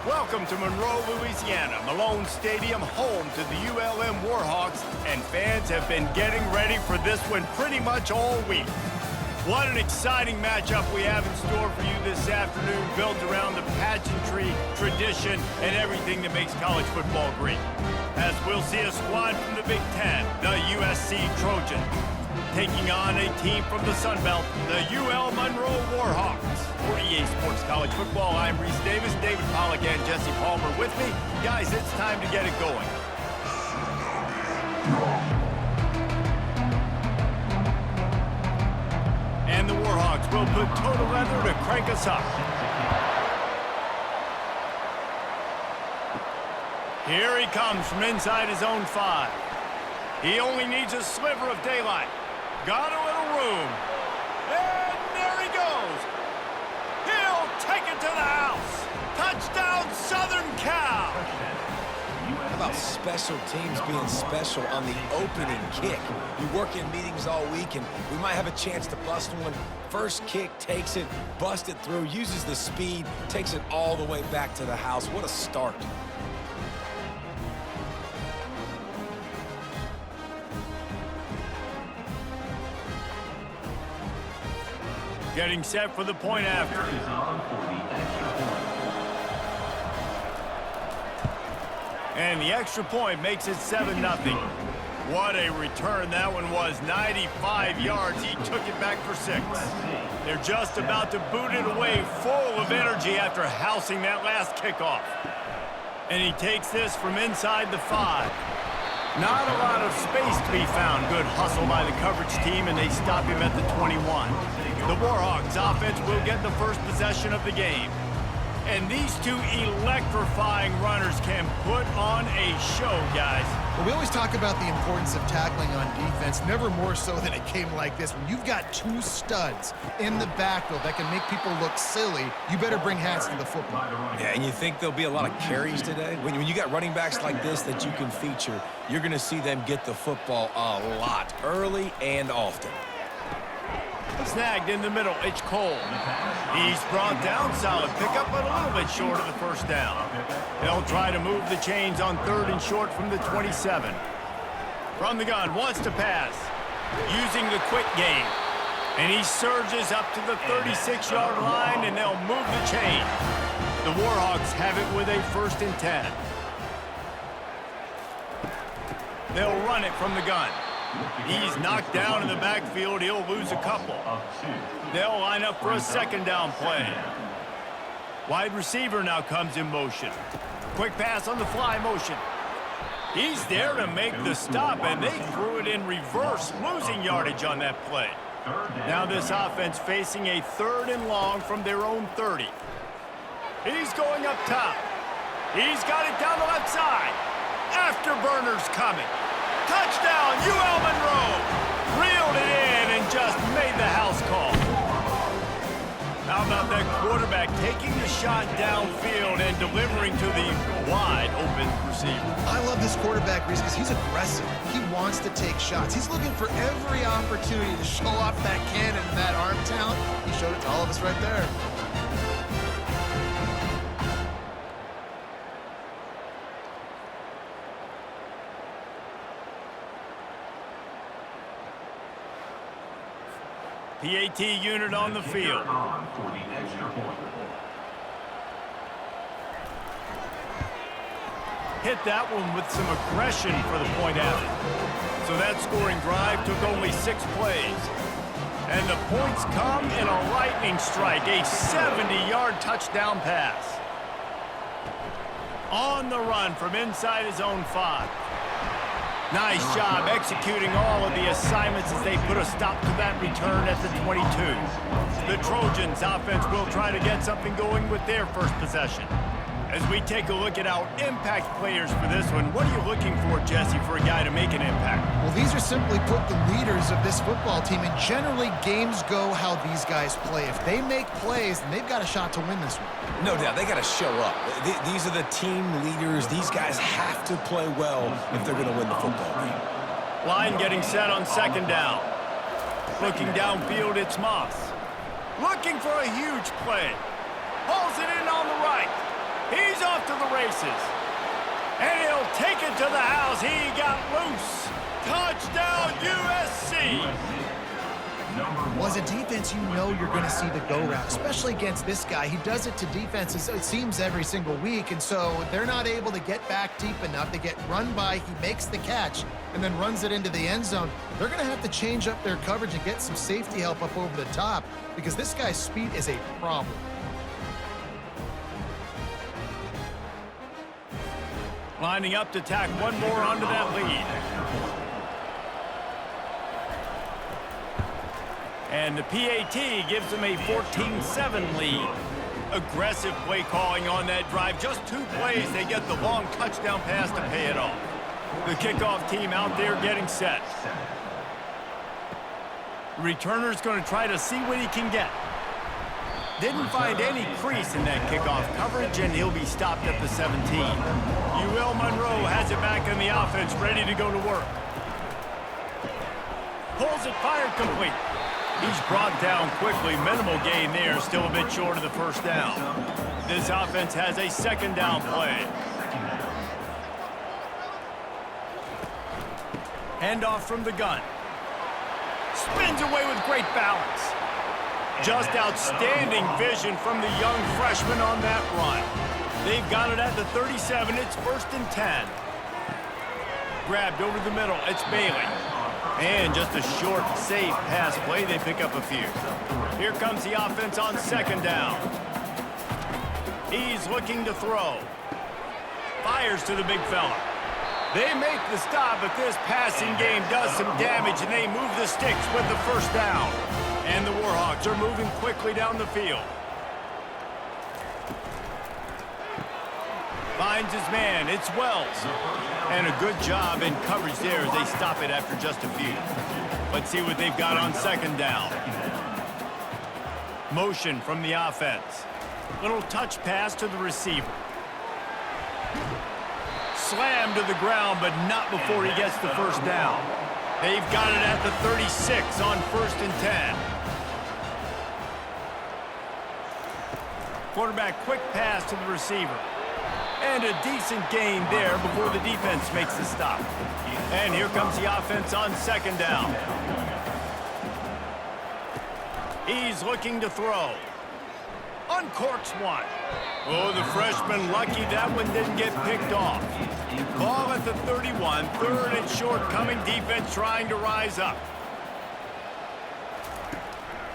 Welcome to Monroe, Louisiana, Malone Stadium, home to the ULM Warhawks, and fans have been getting ready for this one pretty much all week. What an exciting matchup we have in store for you this afternoon, built around the pageantry, tradition, and everything that makes college football great. As we'll see a squad from the Big Ten, the USC Trojans, taking on a team from the Sun Belt, the UL Monroe Warhawks. For EA Sports College Football, I'm Reese Davis, David Pollack, and Jesse Palmer with me. Guys, it's time to get it going. And the Warhawks will put total leather to crank us up. Here he comes from inside his own 5. He only needs a sliver of daylight. Got a little room. And there he goes. He'll take it to the house. Touchdown, Southern Cal. How about special teams being special on the opening kick? You work in meetings all week, and we might have a chance to bust one. First kick, takes it, busts it through, uses the speed, takes it all the way back to the house. What a start. Getting set for the point after. And the extra point makes it 7-0. What a return that one was. 95 yards. He took it back for 6. They're just about to boot it away, full of energy after housing that last kickoff. And he takes this from inside the 5. Not a lot of space to be found. Good hustle by the coverage team, and they stop him at the 21. The Warhawks offense will get the first possession of the game. And these two electrifying runners can put on a show, guys. Well, we always talk about the importance of tackling on defense, never more so than a game like this. When you've got two studs in the backfield that can make people look silly, you better bring hats to the football. Yeah, and you think there'll be a lot of carries today? When you got running backs like this that you can feature, you're going to see them get the football a lot, early and often. Snagged in the middle, it's Cole. He's brought down, solid pickup, but a little bit short of the first down. They'll try to move the chains on 3rd and short from the 27. From the gun, wants to pass, using the quick game. And he surges up to the 36-yard line, and they'll move the chain. The Warhawks have it with a 1st and 10. They'll run it from the gun. He's knocked down in the backfield. He'll lose a couple. They'll line up for a 2nd down play. Wide receiver now comes in motion. Quick pass on the fly motion. He's there to make the stop, and they threw it in reverse, losing yardage on that play. Now this offense facing a 3rd and long from their own 30. He's going up top. He's got it down the left side. Afterburners coming. Touchdown, UL Monroe! Reeled it in and just made the house call. How about that quarterback taking the shot downfield and delivering to the wide-open receiver? I love this quarterback, Reese, because he's aggressive. He wants to take shots. He's looking for every opportunity to show off that cannon and that arm talent. He showed it to all of us right there. PAT unit on the field. Hit that one with some aggression for the point after. So that scoring drive took only 6 plays. And the points come in a lightning strike, a 70-yard touchdown pass. On the run from inside his own 5. Nice job executing all of the assignments as they put a stop to that return at the 22. The Trojans offense will try to get something going with their first possession. As we take a look at our impact players for this one, what are you looking for, Jesse, for a guy to make an impact? Well, these are simply put the leaders of this football team, and generally games go how these guys play. If they make plays, then they've got a shot to win this one. No doubt, they got to show up. These are the team leaders. These guys have to play well if they're going to win the football game. Line getting set on 2nd down. Looking downfield, it's Moss. Looking for a huge play. Pulls it in on the right. He's off to the races. And he'll take it to the house. He got loose. Touchdown, USC. Well, as a defense, you know you're going to see the go route, especially against this guy. He does it to defenses, it seems, every single week, and so they're not able to get back deep enough. They get run by, he makes the catch, and then runs it into the end zone. They're going to have to change up their coverage and get some safety help up over the top because this guy's speed is a problem. Lining up to tack one more onto that lead. And the PAT gives them a 14-7 lead. Aggressive play calling on that drive. Just 2 plays, they get the long touchdown pass to pay it off. The kickoff team out there getting set. Returner's going to try to see what he can get. Didn't find any crease in that kickoff coverage, and he'll be stopped at the 17. Monroe has it back in the offense, ready to go to work. Pulls it, fired complete. He's brought down quickly. Minimal gain there, still a bit short of the first down. This offense has a second down play. Handoff from the gun. Spins away with great balance. Just outstanding vision from the young freshman on that run. They've got it at the 37. It's 1st and 10. Grabbed over the middle. It's Bailey. And just a short, safe pass play. They pick up a few. Here comes the offense on second down. He's looking to throw. Fires to the big fella. They make the stop, but this passing game does some damage, and they move the sticks with the first down. And the Warhawks are moving quickly down the field. Finds his man. It's Wells. And a good job in coverage there as they stop it after just a few. Let's see what they've got on second down. Motion from the offense. Little touch pass to the receiver. Slam to the ground, but not before he gets the first down. They've got it at the 36 on 1st and 10. Quarterback quick pass to the receiver. And a decent gain there before the defense makes the stop. And here comes the offense on second down. He's looking to throw. Uncorks one. Oh, the freshman lucky that one didn't get picked off. Ball at the 31, 3rd and short coming. Defense trying to rise up.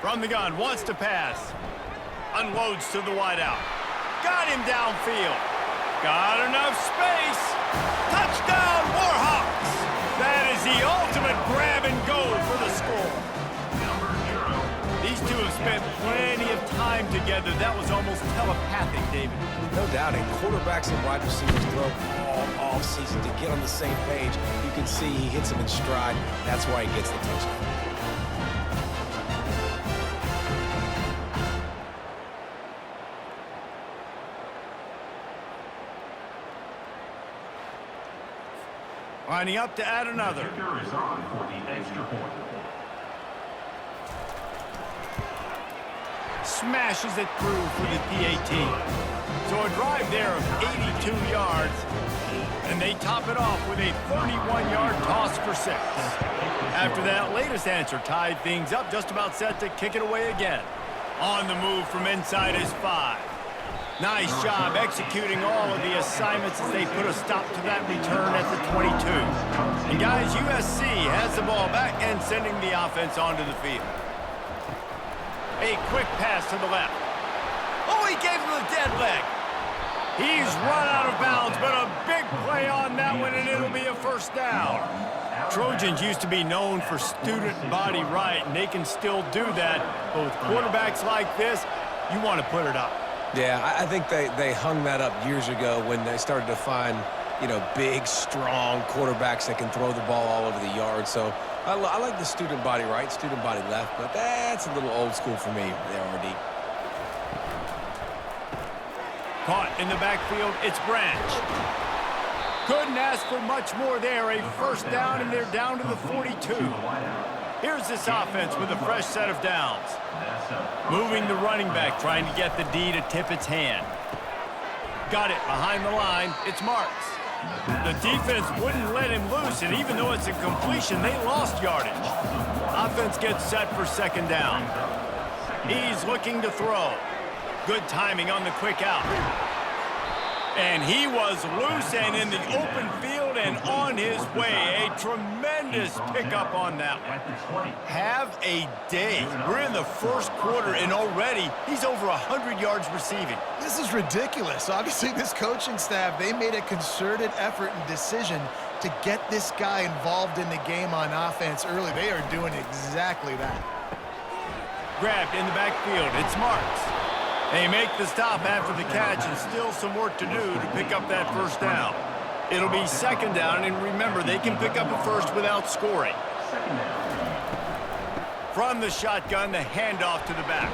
From the gun, wants to pass. Unloads to the wideout. Got him downfield. Got enough space. Touchdown, Warhawks. That is the ultimate grab and go for the score. These two have spent plenty of time together. That was almost telepathic, David. No doubt, and quarterbacks and wide receivers throw all offseason to get on the same page. You can see he hits them in stride. That's why he gets the touchdown. Lining up to add another. Kicker is on for the extra point. Smashes it through for the PAT. So a drive there of 82 yards, and they top it off with a 31-yard toss for 6. After that latest answer tied things up, just about set to kick it away again. On the move from inside his 5. Nice job executing all of the assignments as they put a stop to that return at the 22. And guys, USC has the ball back and sending the offense onto the field. A quick pass to the left. Oh, he gave him a dead leg. He's run out of bounds, but a big play on that one, and it'll be a first down. Trojans used to be known for student body right, and they can still do that. But with quarterbacks like this, you want to put it up. Yeah, I think they hung that up years ago when they started to find, big, strong quarterbacks that can throw the ball all over the yard. So I like the student body right, student body left, but that's a little old school for me, the RD. Caught in the backfield, it's Branch. Couldn't ask for much more there. A first down, and they're down to the 42. Here's this offense with a fresh set of downs. Moving the running back, trying to get the D to tip its hand. got it behind the line. It's Marks. The defense wouldn't let him loose, and even though it's a completion, they lost yardage. Offense gets set for second down. He's looking to throw. Good timing on the quick out. And he was loose and in the open field and on his way. A tremendous pickup on that one. Have a day. We're in the first quarter, and already he's over 100 yards receiving. This is ridiculous. Obviously, this coaching staff, they made a concerted effort and decision to get this guy involved in the game on offense early. They are doing exactly that. Grabbed in the backfield. It's Marks. They make the stop after the catch, and still some work to do to pick up that first down. It'll be second down, and remember, they can pick up a first without scoring. From the shotgun, the handoff to the back.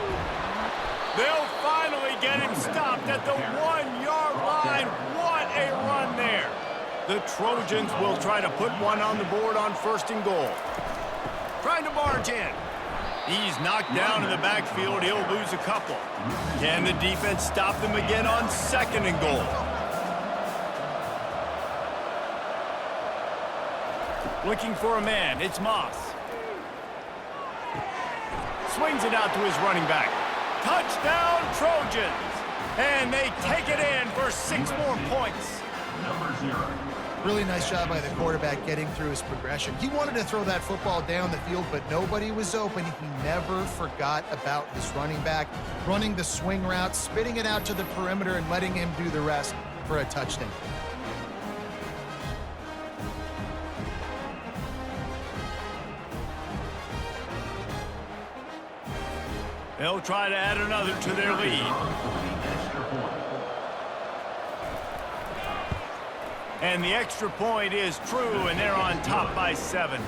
They'll finally get him stopped at the 1-yard line. What a run there. The Trojans will try to put one on the board on first and goal. Trying to barge in. He's knocked down in the backfield. He'll lose a couple. Can the defense stop them again on second and goal? Looking for a man. It's Moss. Swings it out to his running back. Touchdown, Trojans! And they take it in for 6 more points. Number 0. Really nice job by the quarterback getting through his progression. He wanted to throw that football down the field, but nobody was open. He never forgot about his running back, running the swing route, spitting it out to the perimeter, and letting him do the rest for a touchdown. They'll try to add another to their lead. And the extra point is true, and they're on top by 7.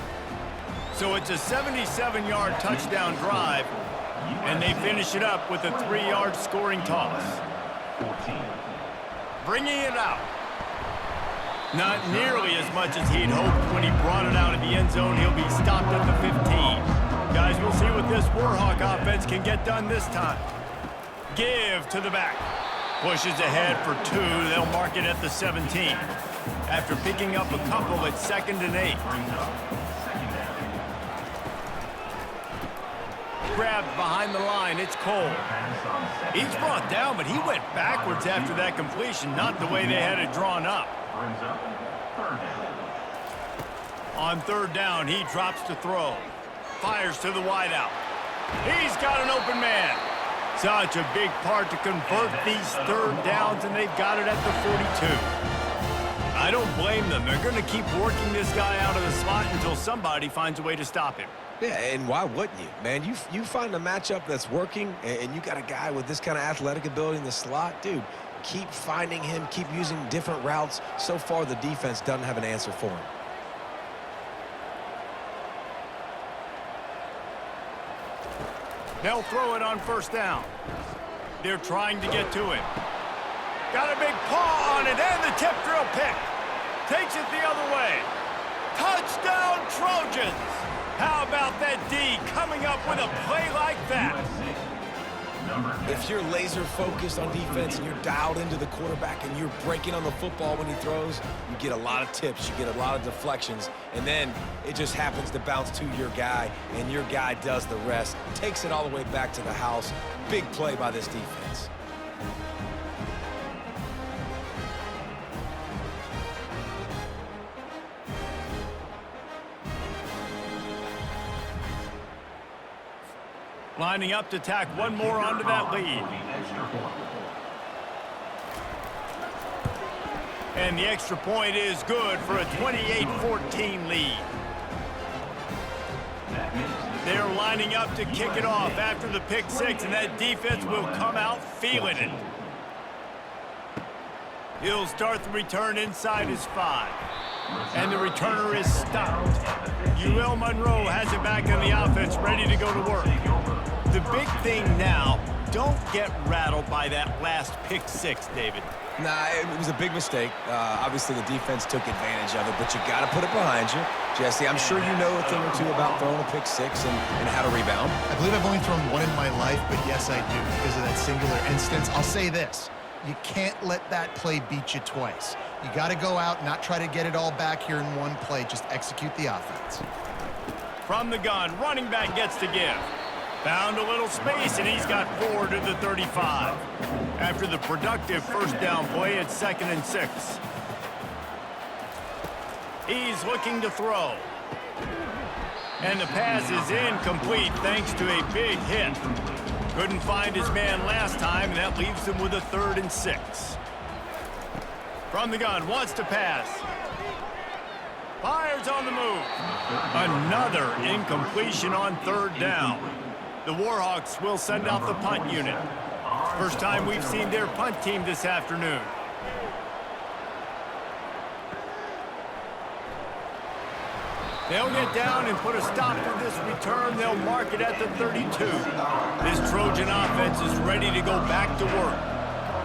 So it's a 77-yard touchdown drive, and they finish it up with a 3-yard scoring toss. 14. Bringing it out. Not nearly as much as he'd hoped when he brought it out of the end zone. He'll be stopped at the 15. Guys, we'll see what this Warhawk offense can get done this time. Give to the back. Pushes ahead for 2. They'll mark it at the 17. After picking up a couple at 2nd and 8. Grabbed behind the line. It's Cole. He's brought down, but he went backwards after that completion, not the way they had it drawn up. On 3rd down, he drops to throw. Fires to the wideout. He's got an open man. Such a big part to convert these 3rd downs, and they've got it at the 42. I don't blame them. They're going to keep working this guy out of the slot until somebody finds a way to stop him. Yeah, and why wouldn't you, man? You find a matchup that's working, and you got a guy with this kind of athletic ability in the slot, dude, keep finding him, keep using different routes. So far, the defense doesn't have an answer for him. They'll throw it on 1st down. They're trying to get to him. Got a big paw on it, and the tip drill pick. Takes it the other way. Touchdown, Trojans! How about that D coming up with a play like that? If you're laser focused on defense and you're dialed into the quarterback and you're breaking on the football when he throws, you get a lot of tips, you get a lot of deflections, and then it just happens to bounce to your guy, and your guy does the rest, takes it all the way back to the house. Big play by this defense. Lining up to tack one more onto that lead. And the extra point is good for a 28-14 lead. They're lining up to kick it off after the pick 6, and that defense will come out feeling it. He'll start the return inside his 5. And the returner is stopped. UL Monroe has it back on the offense, ready to go to work. The big thing now, don't get rattled by that last pick 6, David. Nah, it was a big mistake. Obviously, the defense took advantage of it, but you got to put it behind you. Jesse, I'm sure you know a thing or two about throwing a pick 6 and how to rebound. I believe I've only thrown one in my life, but yes, I do. Because of that singular instance, I'll say this. You can't let that play beat you twice. You got to go out and not try to get it all back here in one play. Just execute the offense. From the gun, running back gets to give. Found a little space, and he's got 4 to the 35. After the productive first down play, it's 2nd and 6. He's looking to throw. And the pass is incomplete thanks to a big hit. Couldn't find his man last time, and that leaves him with a 3rd and 6. From the gun, wants to pass. Fires on the move. Another incompletion on 3rd down. The Warhawks will send out the punt unit. First time we've seen their punt team this afternoon. They'll get down and put a stop to this return. They'll mark it at the 32. This Trojan offense is ready to go back to work.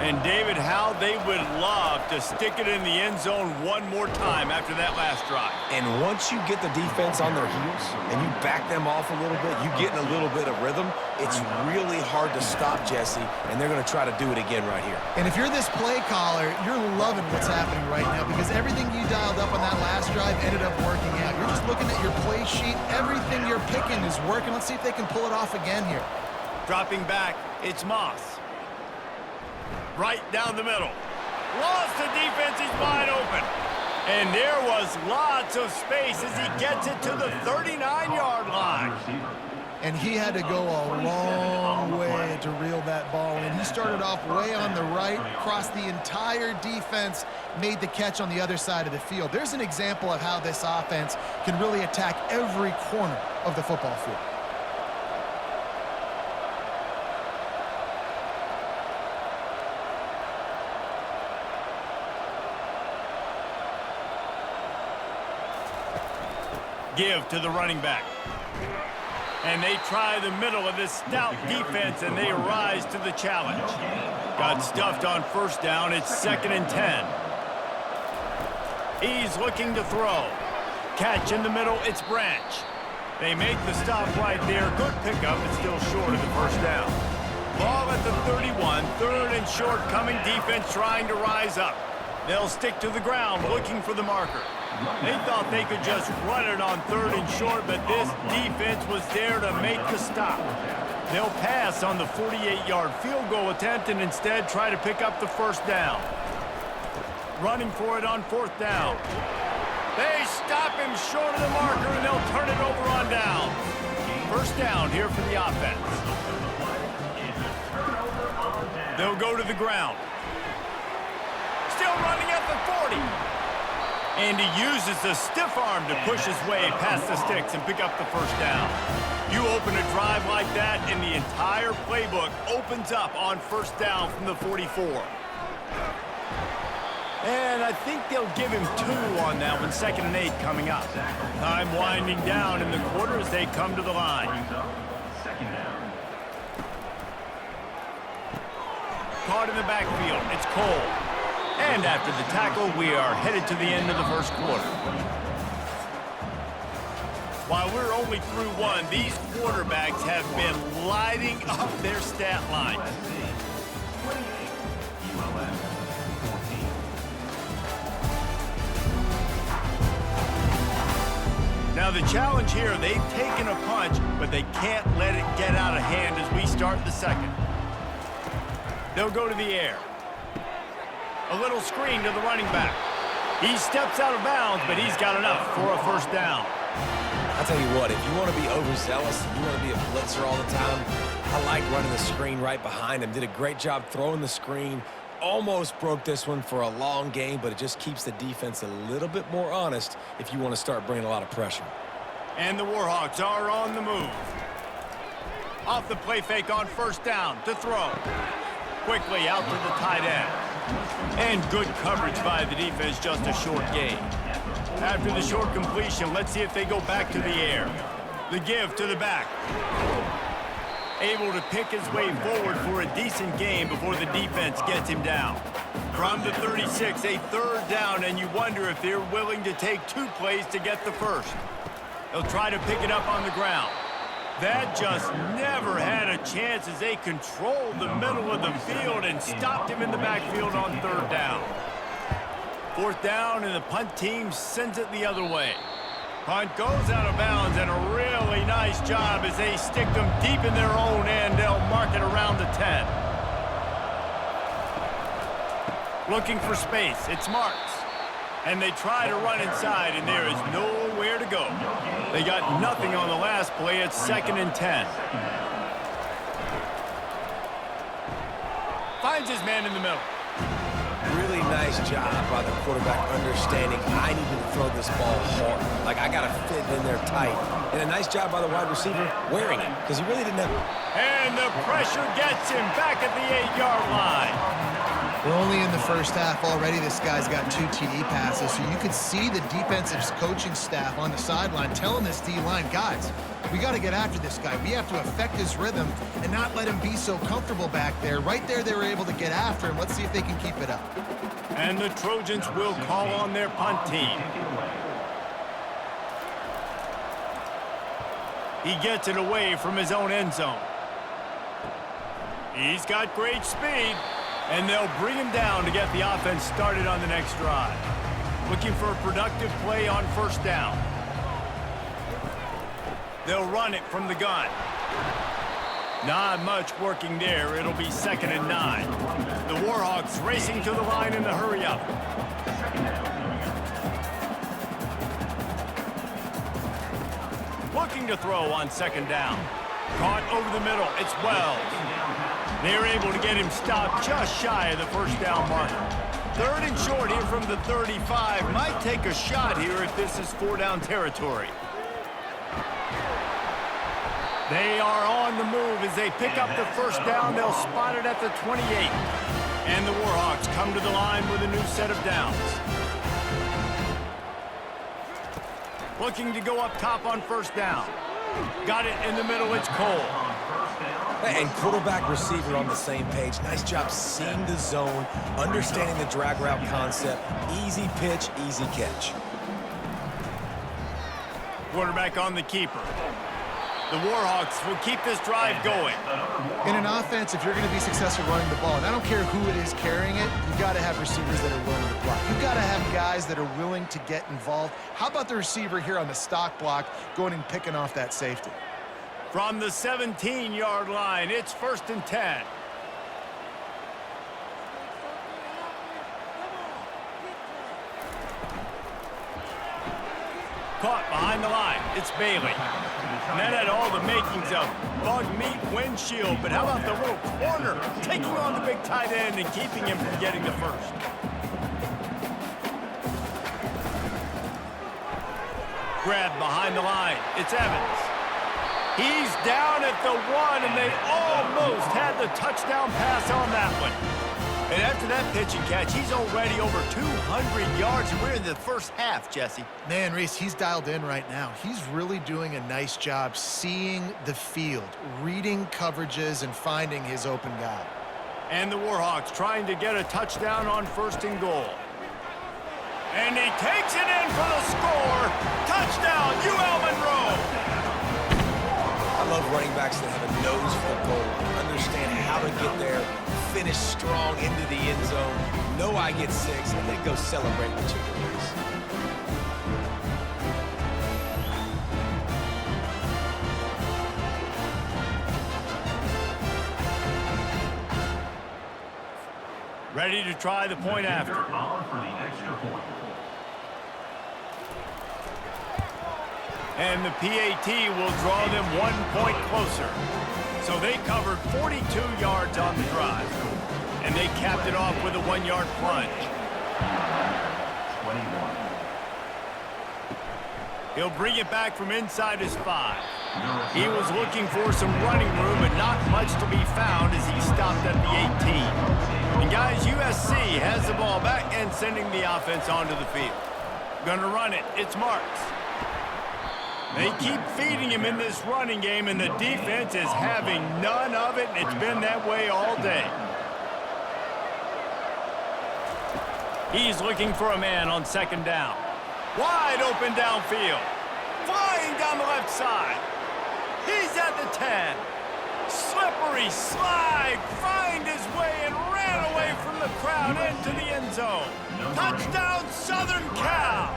And, David, how they would love to stick it in the end zone one more time after that last drive. And once you get the defense on their heels and you back them off a little bit, you get in a little bit of rhythm, it's really hard to stop, Jesse, and they're going to try to do it again right here. And if you're this play caller, you're loving what's happening right now because everything you dialed up on that last drive ended up working out. You're just looking at your play sheet. Everything you're picking is working. Let's see if they can pull it off again here. Dropping back, it's Moss. Right down the middle. Lost the defense, he's wide open. And there was lots of space as he gets it to the 39-yard line. And he had to go a long way to reel that ball in. He started off way on the right, crossed the entire defense, made the catch on the other side of the field. There's an example of how this offense can really attack every corner of the football field. Give to the running back. And they try the middle of this stout defense, and they rise to the challenge. Got stuffed on 1st down. It's 2nd and 10. He's looking to throw. Catch in the middle. It's Branch. They make the stop right there. Good pickup, but still short of the 1st down. Ball at the 31. 3rd and short coming. Defense trying to rise up. They'll stick to the ground looking for the marker. They thought they could just run it on 3rd and short, but this defense was there to make the stop. They'll pass on the 48-yard field goal attempt and instead try to pick up the 1st down. Running for it on 4th down. They stop him short of the marker, and they'll turn it over on down. 1st down here for the offense. They'll go to the ground. Still running at the 40. And he uses the stiff arm to push his way past the sticks and pick up the 1st down. You open a drive like that, and the entire playbook opens up on 1st down from the 44. And I think they'll give him 2 on that one, 2nd and 8 coming up. Time winding down in the quarter as they come to the line. Caught in the backfield. It's Cole. And after the tackle, we are headed to the end of the 1st quarter. While we're only through 1, these quarterbacks have been lighting up their stat line. Now the challenge here, they've taken a punch, but they can't let it get out of hand as we start the 2nd. They'll go to the air. A little screen to the running back. He steps out of bounds, but he's got enough for a 1st down. I'll tell you what, if you want to be overzealous, you want to be a blitzer all the time, I like running the screen right behind him. Did a great job throwing the screen. Almost broke this one for a long game, but it just keeps the defense a little bit more honest if you want to start bringing a lot of pressure. And the Warhawks are on the move. Off the play fake on 1st down to throw. Quickly out to the tight end. And good coverage by the defense, just a short gain. After the short completion, let's see if they go back to the air. The give to the back. Able to pick his way forward for a decent game before the defense gets him down. From the 36, a 3rd down, and you wonder if they're willing to take 2 plays to get the 1st. They'll try to pick it up on the ground. That just never had a chance as they controlled the middle of the field and stopped him in the backfield on third down. Fourth down, and the punt team sends it the other way. Punt goes out of bounds, and a really nice job as they stick them deep in their own end. They'll mark it around the 10. Looking for space. It's Marks. And they try to run inside, and there is nowhere to go. They got nothing on the last play. It's 2nd and 10. Finds his man in the middle. Really nice job by the quarterback understanding I need to throw this ball hard. Like, I got to fit in there tight. And a nice job by the wide receiver wearing it, because he really didn't have it. And the pressure gets him back at the 8-yard line. We're only in the first half already. This guy's got 2 TD passes, so you could see the defensive coaching staff on the sideline telling this D-line, guys, we got to get after this guy. We have to affect his rhythm and not let him be so comfortable back there. Right there, they were able to get after him. Let's see if they can keep it up. And the Trojans will call on their punt team. He gets it away from his own end zone. He's got great speed. And they'll bring him down to get the offense started on the next drive. Looking for a productive play on first down. They'll run it from the gun. Not much working there. It'll be 2nd and 9. The Warhawks racing to the line in the hurry up. Looking to throw on 2nd down. Caught over the middle. It's Wells. They're able to get him stopped just shy of the first down mark. 3rd and short here from the 35. Might take a shot here if this is 4-down territory. They are on the move as they pick up the first down. They'll spot it at the 28. And the Warhawks come to the line with a new set of downs. Looking to go up top on first down. Got it in the middle. It's Cole. And quarterback receiver on the same page. Nice job seeing the zone, understanding the drag route concept. Easy pitch, easy catch. Quarterback on the keeper. The Warhawks will keep this drive going. In an offense, if you're going to be successful running the ball, and I don't care who it is carrying it, you've got to have receivers that are willing to block. You've got to have guys that are willing to get involved. How about the receiver here on the stock block going and picking off that safety? From the 17-yard line, it's 1st and 10. Caught behind the line. It's Bailey. And that had all the makings of bug meat windshield. But how about the little corner taking on the big tight end and keeping him from getting the first? Grab behind the line. It's Evans. He's down at the 1, and they almost had the touchdown pass on that one. And after that pitch and catch, he's already over 200 yards, and we're in the first half, Jesse. Man, Reese, he's dialed in right now. He's really doing a nice job seeing the field, reading coverages, and finding his open guy. And the Warhawks trying to get a touchdown on 1st and goal. And he takes it in for the score. Touchdown, UL Monroe. I love running backs that have a nose for the goal, understand how to get there, finish strong into the end zone, know I get 6, and then go celebrate the chicken wings. Ready to try the point after. And the PAT will draw them 1 point closer. So they covered 42 yards on the drive. And they capped it off with a 1-yard plunge. 21. He'll bring it back from inside his 5. He was looking for some running room, but not much to be found as he stopped at the 18. And guys, USC has the ball back and sending the offense onto the field. Gonna run it. It's Marks. They keep feeding him in this running game, and the defense is having none of it, and it's been that way all day. He's looking for a man on 2nd down. Wide open downfield. Flying down the left side. He's at the 10. Slippery slide, find his way and ran away from the crowd into the end zone. Touchdown, Southern Cal!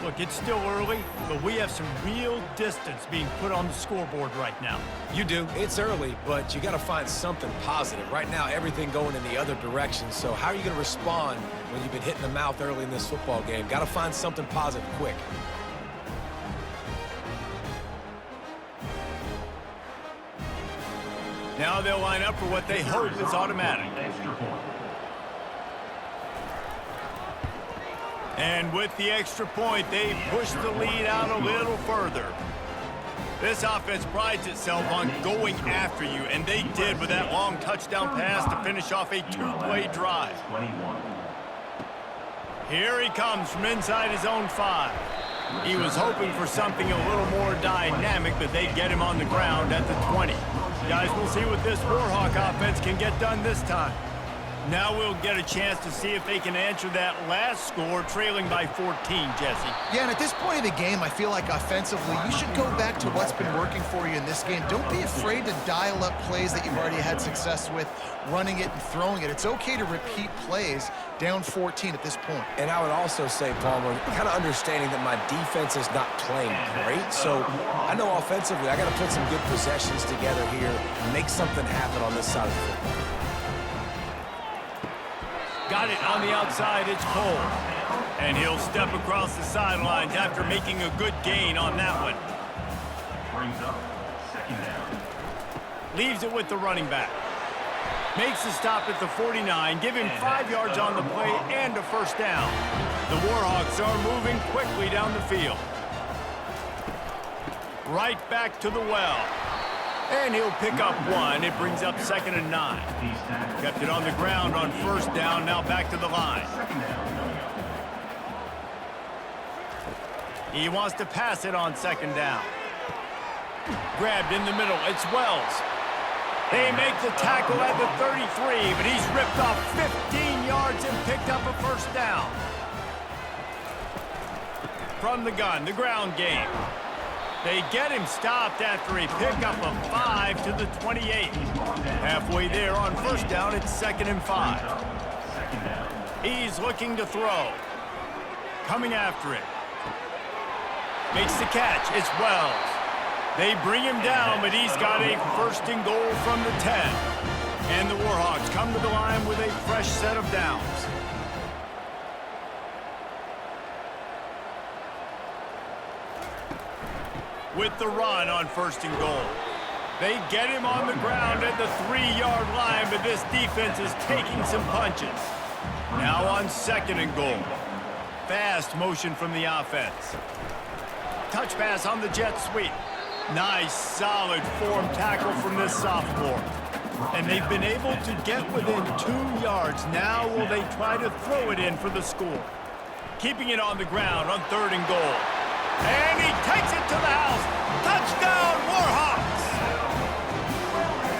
Look, it's still early, but we have some real distance being put on the scoreboard right now. You do. It's early, but you got to find something positive. Right now, everything going in the other direction. So how are you going to respond when you've been hit in the mouth early in this football game? Got to find something positive quick. Now they'll line up for what they hope is automatic. And with the extra point, they push the lead out a little further. This offense prides itself on going after you, and they did with that long touchdown pass to finish off a two-play drive. Here he comes from inside his own 5. He was hoping for something a little more dynamic, but they get him on the ground at the 20. Guys, we'll see what this Warhawk offense can get done this time. Now we'll get a chance to see if they can answer that last score, trailing by 14, Jesse. Yeah, and at this point of the game, I feel like offensively, you should go back to what's been working for you in this game. Don't be afraid to dial up plays that you've already had success with, running it and throwing it. It's okay to repeat plays down 14 at this point. And I would also say, Palmer, kind of understanding that my defense is not playing great. So I know offensively, I got to put some good possessions together here and make something happen on this side of the football. Got it on the outside, it's Cole. And he'll step across the sidelines after making a good gain on that one. Brings up second down. Leaves it with the running back. Makes the stop at the 49, give him 5 yards on the play and a first down. The Warhawks are moving quickly down the field. Right back to the well. And he'll pick up 1. It brings up 2nd and 9. Kept it on the ground on first down, now back to the line. He wants to pass it on 2nd down. Grabbed in the middle, it's Wells. They make the tackle at the 33, but he's ripped off 15 yards and picked up a first down. From the gun, the ground game. They get him stopped after a pickup of 5 to the 28. Halfway there on first down, it's 2nd and 5. He's looking to throw. Coming after it. Makes the catch, it's Wells. They bring him down, but he's got a 1st and goal from the 10. And the Warhawks come to the line with a fresh set of downs. With the run on 1st and goal. They get him on the ground at the 3-yard line, but this defense is taking some punches. Now on 2nd and goal. Fast motion from the offense. Touch pass on the jet sweep. Nice, solid form tackle from this sophomore. And they've been able to get within 2 yards. Now will they try to throw it in for the score? Keeping it on the ground on 3rd and goal. And he takes it to the house. Touchdown, Warhawks!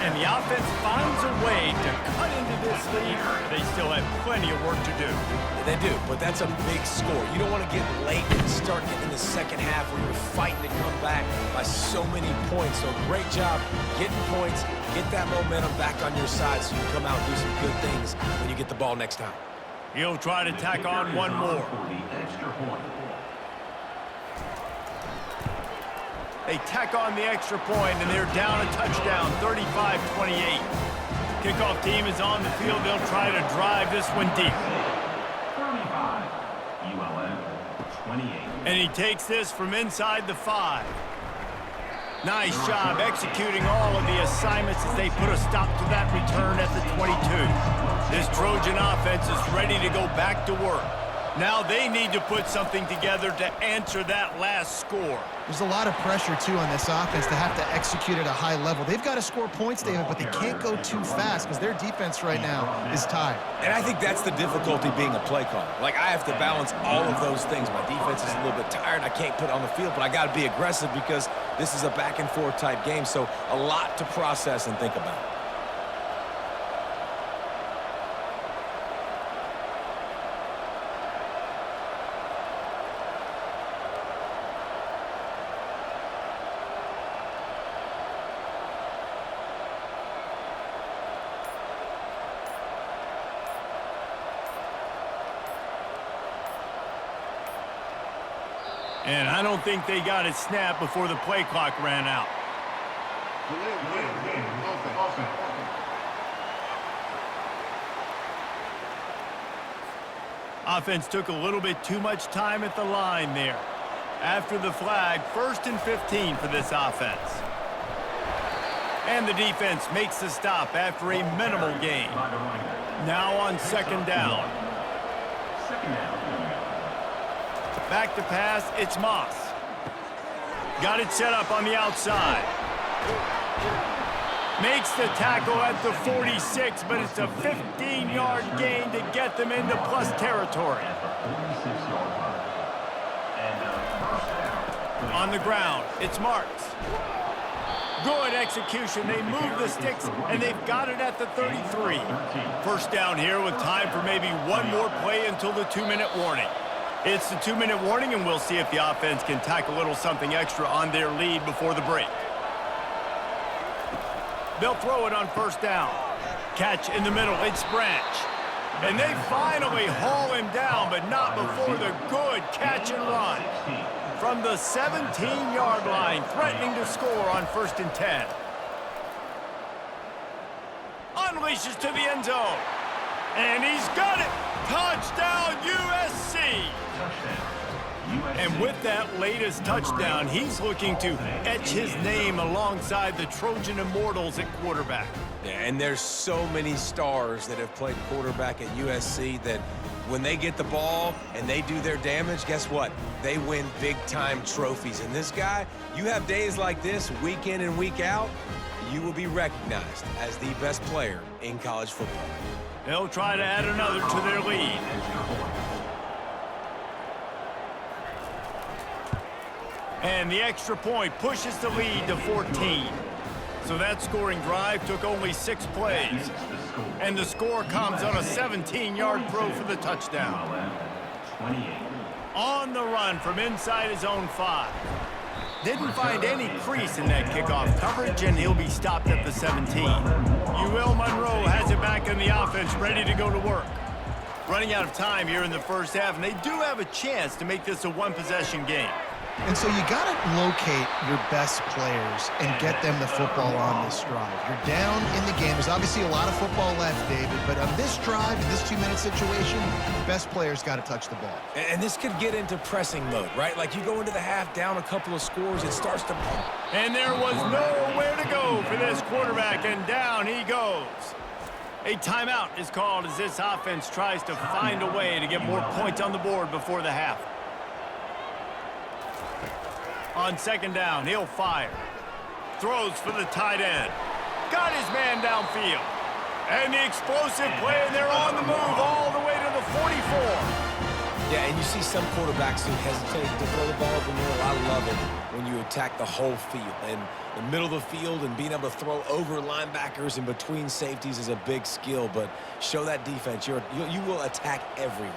And the offense finds a way to cut into this lead. They still have plenty of work to do. They do, but that's a big score. You don't want to get late and start getting in the second half where you're fighting to come back by so many points. So great job getting points, get that momentum back on your side so you can come out and do some good things when you get the ball next time. He'll try to tack on one more. They tack on the extra point, and they're down a touchdown, 35-28. Kickoff team is on the field. They'll try to drive this one deep. 35, ULM, 28. And he takes this from inside the 5. Nice job executing all of the assignments as they put a stop to that return at the 22. This Trojan offense is ready to go back to work. Now they need to put something together to answer that last score. There's a lot of pressure, too, on this offense to have to execute at a high level. They've got to score points, David, but they can't go too fast because their defense right now is tired. And I think that's the difficulty being a play caller. Like, I have to balance all of those things. My defense is a little bit tired. I can't put it on the field, but I got to be aggressive because this is a back-and-forth type game, so a lot to process and think about. And I don't think they got it snapped before the play clock ran out. Offense took a little bit too much time at the line there. After the flag, 1st and 15 for this offense. And the defense makes the stop after a minimal gain. Now on 2nd down. Back to pass, it's Moss. Got it set up on the outside. Makes the tackle at the 46, but it's a 15-yard gain to get them into plus territory. On the ground, it's Marks. Good execution. They move the sticks, and they've got it at the 33. 1st down here with time for maybe one more play until the 2-minute warning. It's the 2-minute warning, and we'll see if the offense can tack a little something extra on their lead before the break. They'll throw it on 1st down. Catch in the middle, it's Branch. And they finally haul him down, but not before the good catch and run. From the 17-yard line, threatening to score on 1st and 10. Unleashes to the end zone. And he's got it! Touchdown, USC! And with that latest touchdown, he's looking to etch his name alongside the Trojan Immortals at quarterback. Yeah, and there's so many stars that have played quarterback at USC that when they get the ball and they do their damage, guess what? They win big-time trophies. And this guy, you have days like this, week in and week out, you will be recognized as the best player in college football. They'll try to add another to their lead. And the extra point pushes the lead to 14. So that scoring drive took only 6 plays. And the score comes on a 17-yard throw for the touchdown. On the run from inside his own 5. Didn't find any crease in that kickoff coverage, and he'll be stopped at the 17. Monroe has it back in the offense, ready to go to work. Running out of time here in the 1st half, and they do have a chance to make this a one-possession game. And so you got to locate your best players and get them the football on this drive. You're down in the game. There's obviously a lot of football left, David, but on this drive, in this 2-minute situation, the best players got to touch the ball. And this could get into pressing mode, right? Like you go into the half down a couple of scores, it starts to pump. And there was nowhere to go for this quarterback, and down he goes. A timeout is called as this offense tries to find a way to get more points on the board before the half. On 2nd down, he'll fire. Throws for the tight end. Got his man downfield. And the explosive play, and they're on the move all the way to the 44. Yeah, and you see some quarterbacks who hesitate to throw the ball up the middle. I love it when you attack the whole field. And the middle of the field and being able to throw over linebackers and between safeties is a big skill. But show that defense. You will attack everywhere.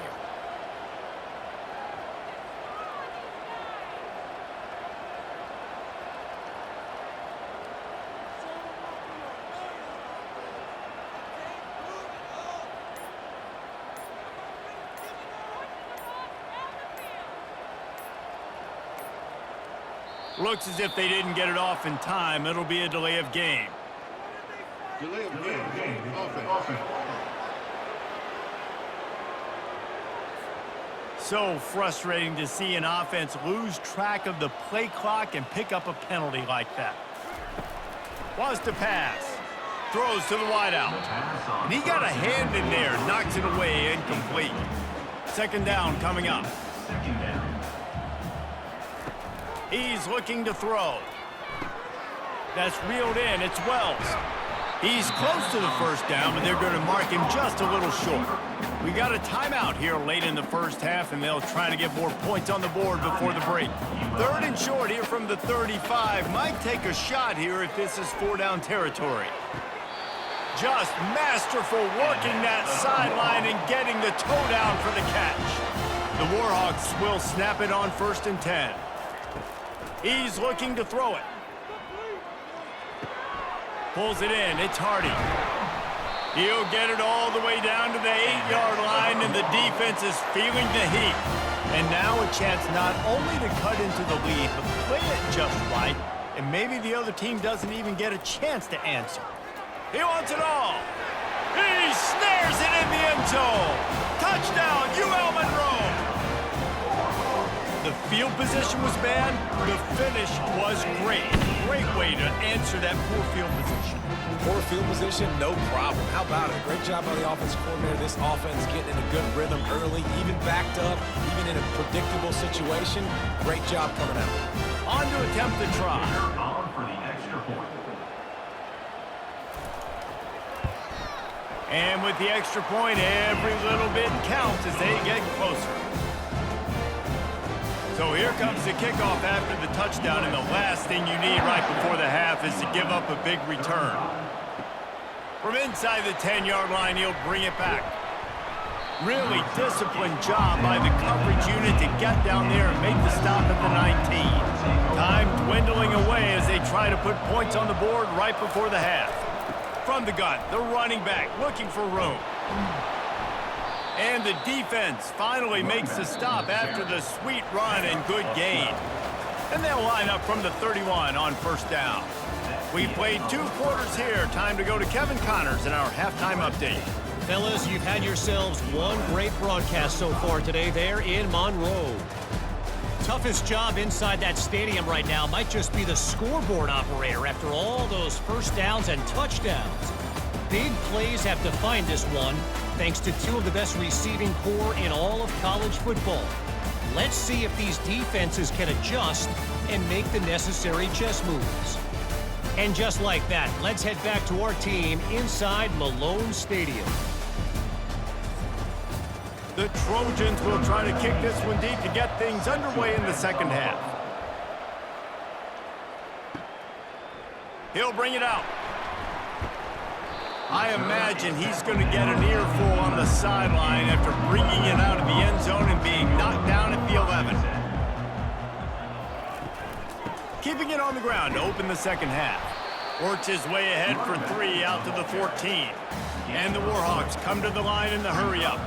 Looks as if they didn't get it off in time. It'll be a delay of game. Delay of game. Offense. So frustrating to see an offense lose track of the play clock and pick up a penalty like that. Wants to pass. Throws to the wideout. And he got a hand in there. Knocks it away. Incomplete. 2nd down coming up. He's looking to throw. That's reeled in. It's Wells. He's close to the 1st down, but they're going to mark him just a little short. We got a timeout here late in the 1st half, and they'll try to get more points on the board before the break. 3rd and short here from the 35. Might take a shot here if this is 4-down territory. Just masterful working that sideline and getting the toe down for the catch. The Warhawks will snap it on 1st and 10. He's looking to throw it. Pulls it in. It's Hardy. He'll get it all the way down to the 8-yard line, and the defense is feeling the heat. And now a chance not only to cut into the lead, but play it just right, and maybe the other team doesn't even get a chance to answer. He wants it all. He snares it in the end zone. Touchdown, UL Monroe. The field position was bad. The finish was great. Great way to answer that poor field position. Poor field position, no problem. How about it? Great job by the offensive coordinator. This offense getting in a good rhythm early, even backed up, even in a predictable situation. Great job coming out. On to attempt the try. On for the extra point. And with the extra point, every little bit counts as they get closer. So here comes the kickoff after the touchdown, and the last thing you need right before the half is to give up a big return. From inside the 10-yard line, he'll bring it back. Really disciplined job by the coverage unit to get down there and make the stop at the 19. Time dwindling away as they try to put points on the board right before the half. From the gun, the running back looking for room. And the defense finally makes the stop after the sweet run and good gain. And they'll line up from the 31 on first down. We've played 2 quarters here. Time to go to Kevin Connors in our halftime update. Fellas, you've had yourselves one great broadcast so far today there in Monroe. Toughest job inside that stadium right now might just be the scoreboard operator after all those first downs and touchdowns. Big plays have defined this one, thanks to 2 of the best receiving corps in all of college football. Let's see if these defenses can adjust and make the necessary chess moves. And just like that, let's head back to our team inside Malone Stadium. The Trojans will try to kick this one deep to get things underway in the second half. He'll bring it out. I imagine he's going to get an earful on the sideline after bringing it out of the end zone and being knocked down at the 11. Keeping it on the ground to open the second half. Works his way ahead for 3 out to the 14. And the Warhawks come to the line in the hurry-up.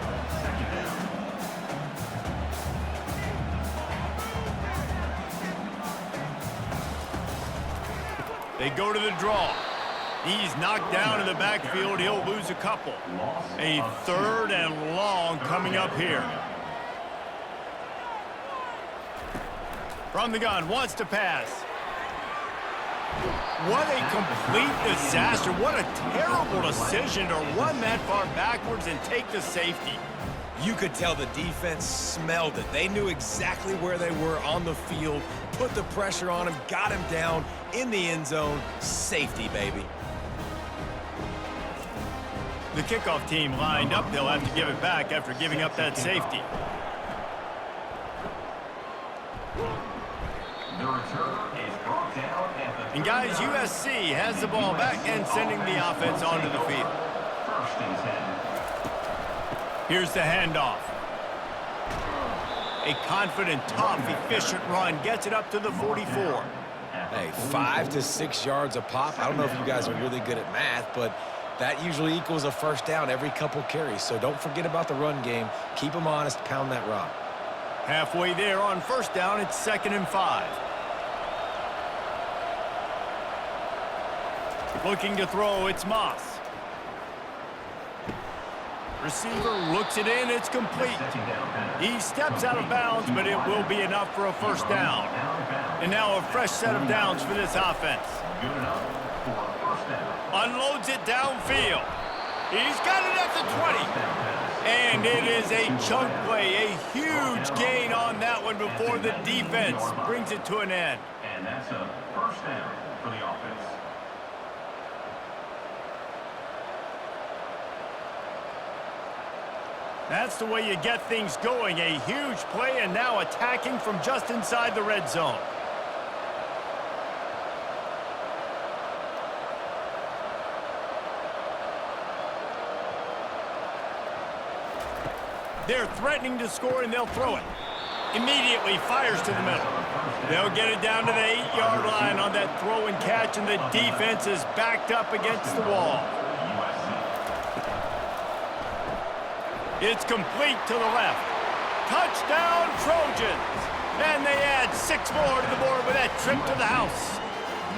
They go to the draw. He's knocked down in the backfield. He'll lose a couple. A 3rd and long coming up here. From the gun, wants to pass. What a complete disaster. What a terrible decision to run that far backwards and take the safety. You could tell the defense smelled it. They knew exactly where they were on the field, put the pressure on him, got him down in the end zone. Safety, baby. The kickoff team lined up. They'll have to give it back after giving up that safety. The return is brought down at the... And guys, USC has the ball back and sending the offense onto the field. 1st and 10. Here's the handoff. A confident, tough, efficient run gets it up to the 44. Hey, 5 to 6 yards a pop. I don't know if you guys are really good at math, but that usually equals a first down every couple carries. So don't forget about the run game. Keep them honest, pound that rock. Halfway there on first down, it's 2nd and 5. Looking to throw, it's Moss. Receiver looks it in, it's complete. He steps out of bounds, but it will be enough for a first down. And now a fresh set of downs for this offense. Good enough for a first down. Unloads it downfield. He's got it at the 20. And it is a chunk play, a huge gain on that one before the defense brings it to an end. And that's a first down for the offense. That's the way you get things going. A huge play and now attacking from just inside the red zone. They're threatening to score and they'll throw it. Immediately fires to the middle. They'll get it down to the 8-yard line on that throw and catch, and the defense is backed up against the wall. It's complete to the left. Touchdown, Trojans! And they add 6 more to the board with that trip to the house.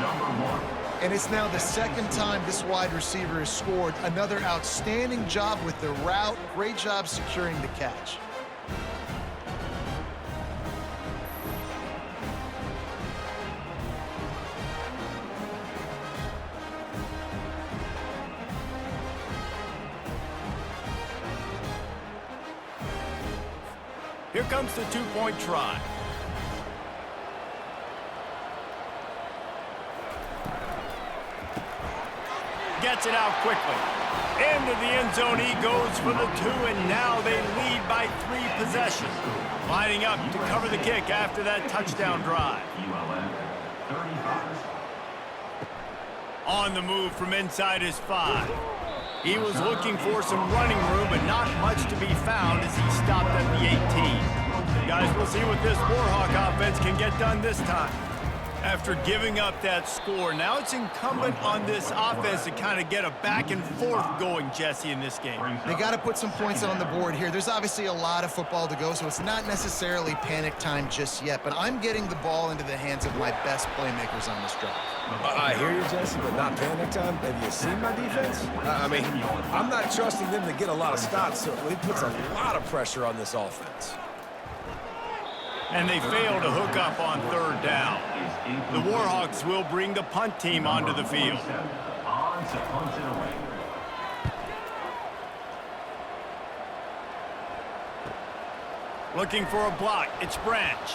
Number 1. And it's now the second time this wide receiver has scored. Another outstanding job with the route. Great job securing the catch. Here comes the 2-point try. Gets it out quickly. Into the end zone he goes for the 2, and now they lead by 3 possessions. Lining up to cover the kick after that touchdown drive. On the move from inside his 5. He was looking for some running room, but not much to be found as he stopped at the 18. Guys, we'll see what this Warhawk offense can get done this time. After giving up that score, now it's incumbent on this offense to kind of get a back and forth going, Jesse, in this game. They got to put some points on the board here. There's obviously a lot of football to go, so it's not necessarily panic time just yet, but I'm getting the ball into the hands of my best playmakers on this drive. I hear you, Jesse, but not panic time. Have you seen my defense? I mean, I'm not trusting them to get a lot of stops, so it puts a lot of pressure on this offense. And they fail to hook up on 3rd down. The Warhawks will bring the punt team onto the field. Looking for a block. It's Branch.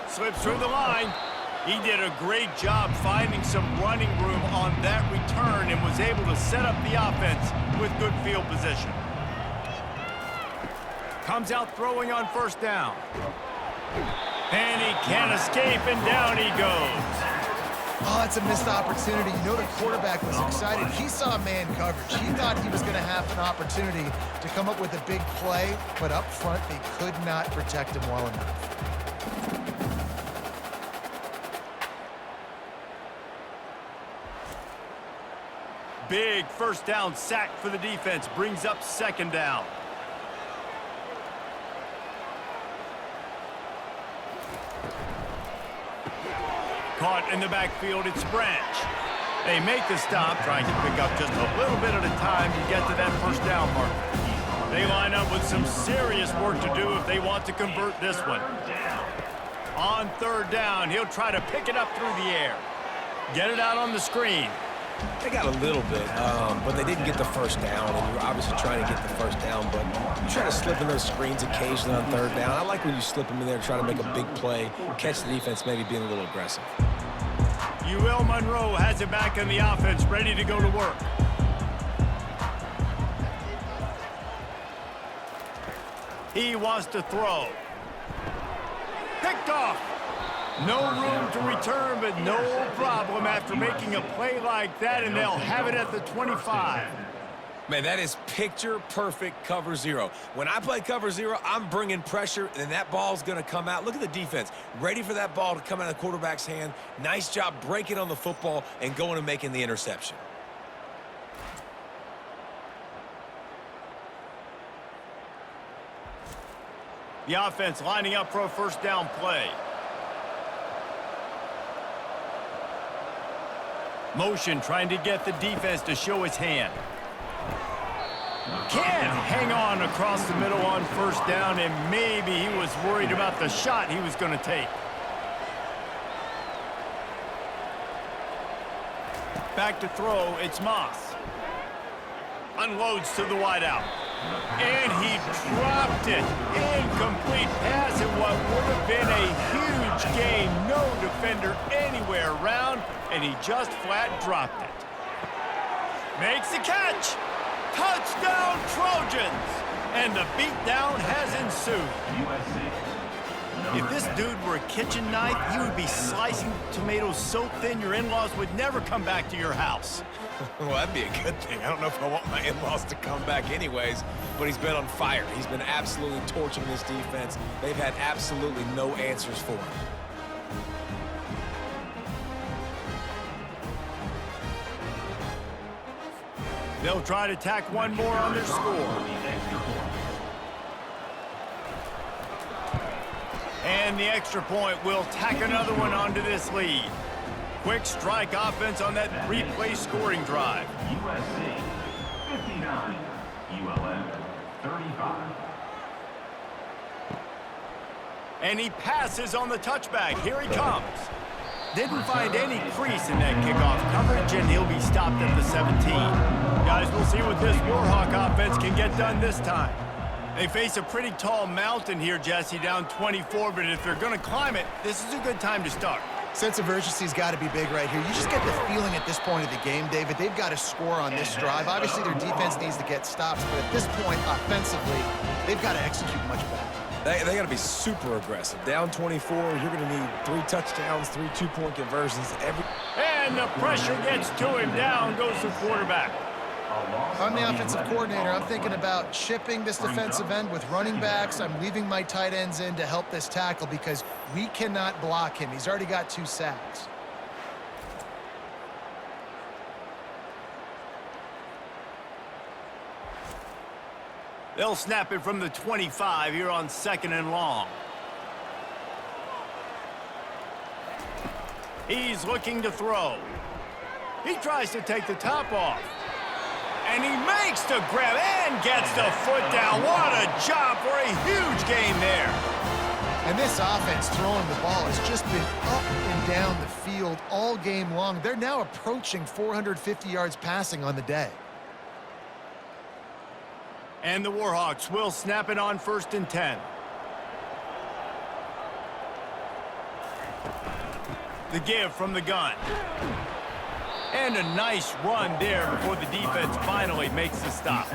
Slips through the line. He did a great job finding some running room on that return and was able to set up the offense with good field position. Comes out throwing on 1st down. And he can't escape, and down he goes. Oh, it's a missed opportunity. You know the quarterback was excited. He saw man coverage. He thought he was going to have an opportunity to come up with a big play, but up front, they could not protect him well enough. Big 1st down sack for the defense. Brings up 2nd down. Caught in the backfield, it's Branch. They make the stop, trying to pick up just a little bit at a time to get to that 1st down mark. They line up with some serious work to do if they want to convert this one. On 3rd down, he'll try to pick it up through the air. Get it out on the screen. They got a little bit, but they didn't get the 1st down, and you're obviously trying to get the 1st down, but you try to slip in those screens occasionally on 3rd down. I like when you slip them in there to try to make a big play, catch the defense maybe being a little aggressive. Monroe has it back in the offense, ready to go to work. He wants to throw. Picked off. No room to return, but no problem after making a play like that, and they'll have it at the 25. Man, that is picture-perfect cover 0. When I play cover 0, I'm bringing pressure, and that ball's going to come out. Look at the defense. Ready for that ball to come out of the quarterback's hand. Nice job breaking on the football and going and making the interception. The offense lining up for a 1st down play. Motion trying to get the defense to show his hand. Can't hang on across the middle on 1st down, and maybe he was worried about the shot he was going to take. Back to throw, it's Moss. Unloads to the wideout. And he dropped it. Incomplete pass in what would have been a huge gain. No defender anywhere around, and he just flat dropped it. Makes the catch. Touchdown, Trojans. And the beatdown has ensued. If this dude were a kitchen knife, he would be slicing tomatoes so thin your in-laws would never come back to your house. Well, that'd be a good thing. I don't know if I want my in-laws to come back anyways, but he's been on fire. He's been absolutely torching this defense. They've had absolutely no answers for him. They'll try to tack one more on their score. And the extra point will tack another one onto this lead. Quick strike offense on that three-play scoring drive. USC 59, ULM 35. And he passes on the touchback. Here he comes. Didn't find any crease in that kickoff coverage, and he'll be stopped at the 17. Guys, we'll see what this Warhawk offense can get done this time. They face a pretty tall mountain here, Jesse, down 24, but if they're going to climb it, this is a good time to start. Sense of urgency's got to be big right here. You just get the feeling at this point of the game, David, they've got to score on this drive. Obviously, their defense needs to get stops, but at this point, offensively, they've got to execute much better. They got to be super aggressive. Down 24, you're going to need 3 touchdowns, 3 two-point conversions. And the pressure gets to him. Down goes the quarterback. If I'm the offensive coordinator, I'm thinking about chipping this defensive end with running backs. I'm leaving my tight ends in to help this tackle because we cannot block him. He's already got 2 sacks. They'll snap it from the 25 here on 2nd and long. He's looking to throw. He tries to take the top off. And he makes the grab and gets the foot down. What a job for a huge gain there. And this offense throwing the ball has just been up and down the field all game long. They're now approaching 450 yards passing on the day. And the Warhawks will snap it on 1st and 10. The give from the gun. And a nice run there before the defense finally makes the stop.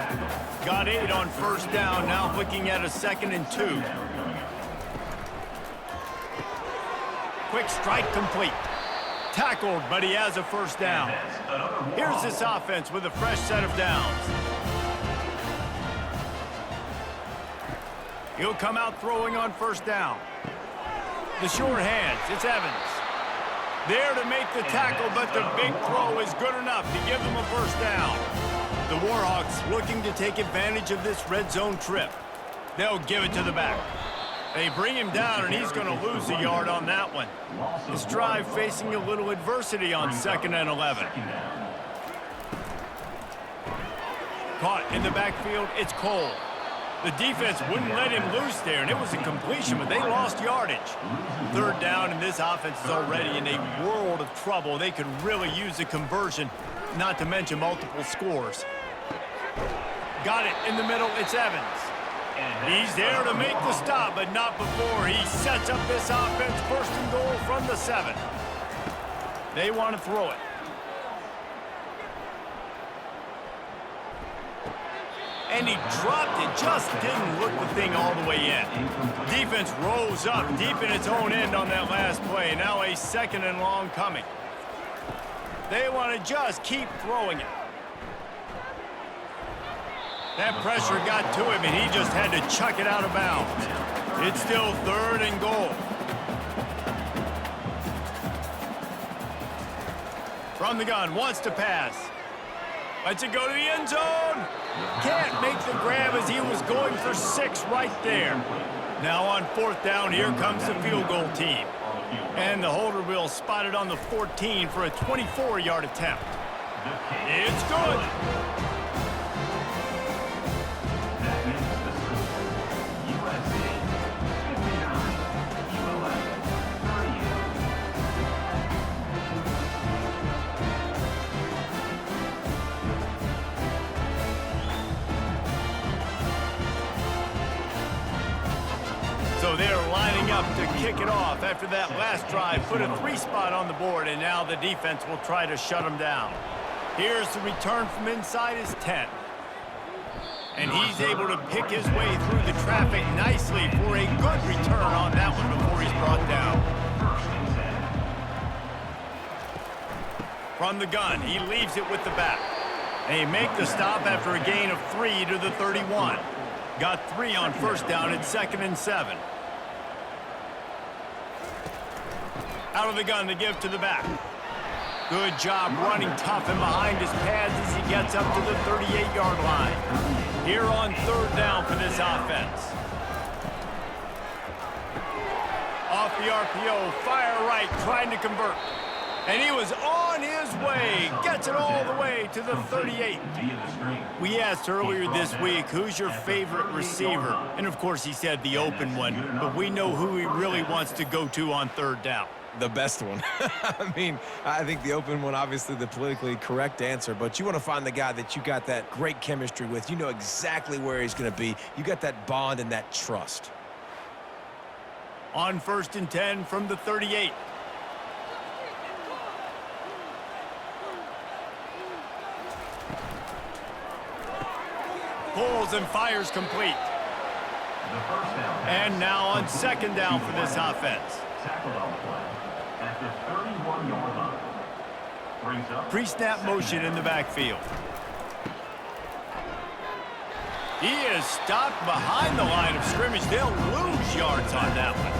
Got 8 on 1st down, now looking at a 2nd and 2. Quick strike complete. Tackled, but he has a 1st down. Here's this offense with a fresh set of downs. He'll come out throwing on 1st down. The short hands, it's Evans. There to make the tackle, but the big throw is good enough to give them a 1st down. The Warhawks looking to take advantage of this red zone trip. They'll give it to the back. They bring him down, and he's going to lose a yard on that one. This drive facing a little adversity on 2nd and 11. Caught in the backfield, it's Cole. The defense wouldn't let him loose there, and it was a completion, but they lost yardage. 3rd down, and this offense is already in a world of trouble. They could really use a conversion, not to mention multiple scores. Got it in the middle, it's Evans. He's there to make the stop, but not before he sets up this offense 1st and goal from the 7. They want to throw it. And he dropped it, just didn't look the thing all the way in. Defense rose up deep in its own end on that last play. Now a 2nd and long coming. They want to just keep throwing it. That pressure got to him, and he just had to chuck it out of bounds. It's still 3rd and goal. From the gun, wants to pass. Lets it go to the end zone. Can't make the grab as he was going for 6 right there. Now on 4th down, here comes the field goal team. And the holder will spot it on the 14 for a 24-yard attempt. It's good. So they're lining up to kick it off after that last drive. Put a 3 spot on the board, and now the defense will try to shut them down. Here's the return from inside his 10. And he's able to pick his way through the traffic nicely for a good return on that one before he's brought down. From the gun, he leaves it with the back. They make the stop after a gain of 3 to the 31. Got 3 on 1st down at 2nd and 7. Out of the gun to give to the back. Good job running tough and behind his pads as he gets up to the 38-yard line. Here on 3rd down for this offense. off the RPO, fire right, trying to convert. And he was on his way, gets it all the way to the 38. We asked earlier this week, who's your favorite receiver? And of course he said the open one, but we know who he really wants to go to on third down. The best one. I mean, I think the open one, obviously the politically correct answer, but you want to find the guy that you got that great chemistry with. You know exactly where he's going to be. You got that bond and that trust. On 1st and 10 from the 38. Pulls and fires complete. And now on 2nd down for this offense. At the 31-yard line. Brings up Pre-snap motion in the backfield. He is stopped behind the line of scrimmage. They'll lose yards on that one.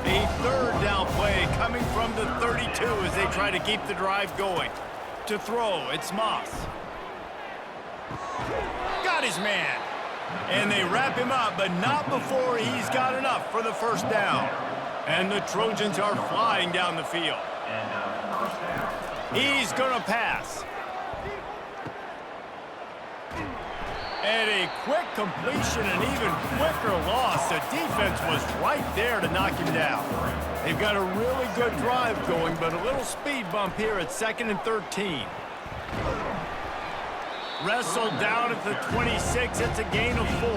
A 3rd down play coming from the 32 as they try to keep the drive going. To throw, it's Moss. Got his man. And they wrap him up, but not before he's got enough for the 1st down. And the Trojans are flying down the field. He's going to pass. And a quick completion, an even quicker loss. The defense was right there to knock him down. They've got a really good drive going, but a little speed bump here at 2nd and 13. Wrestled down at the 26. It's a gain of 4.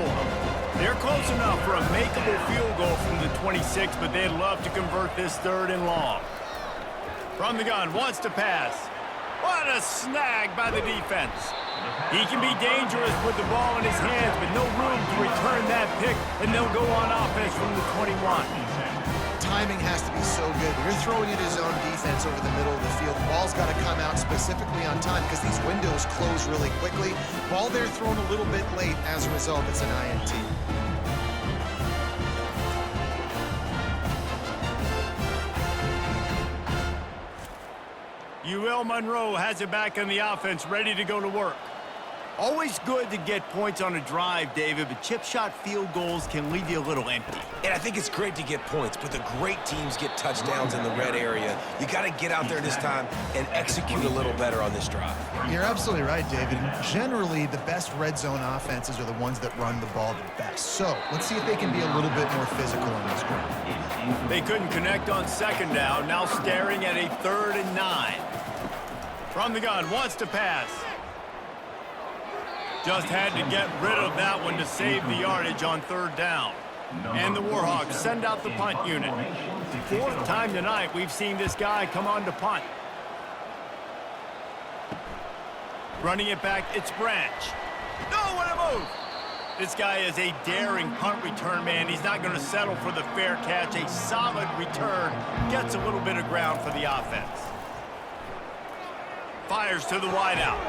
They're close enough for a makeable field goal from the 26, but they'd love to convert this 3rd and long. From the gun, wants to pass. What a snag by the defense. He can be dangerous with the ball in his hands, but no room to return that pick, and they'll go on offense from the 21. Timing has to be so good. You're throwing at his own defense over the middle of the field. The ball's got to come out specifically on time because these windows close really quickly. Ball there thrown a little bit late. As a result, it's an INT. Monroe has it back in the offense, ready to go to work. Always good to get points on a drive, David, but chip shot field goals can leave you a little empty. And I think it's great to get points, but the great teams get touchdowns in the red area. You got to get out there this time and execute a little better on this drive. You're absolutely right, David. Generally, the best red zone offenses are the ones that run the ball the best. So let's see if they can be a little bit more physical on this one. They couldn't connect on 2nd down, now staring at a 3rd and 9. From the gun, wants to pass. Just had to get rid of that one to save the yardage on 3rd down. And the Warhawks send out the punt unit. 4th time tonight we've seen this guy come on to punt. Running it back, it's Branch. No, what a move! This guy is a daring punt return man. He's not going to settle for the fair catch. A solid return. Gets a little bit of ground for the offense. Fires to the wideout.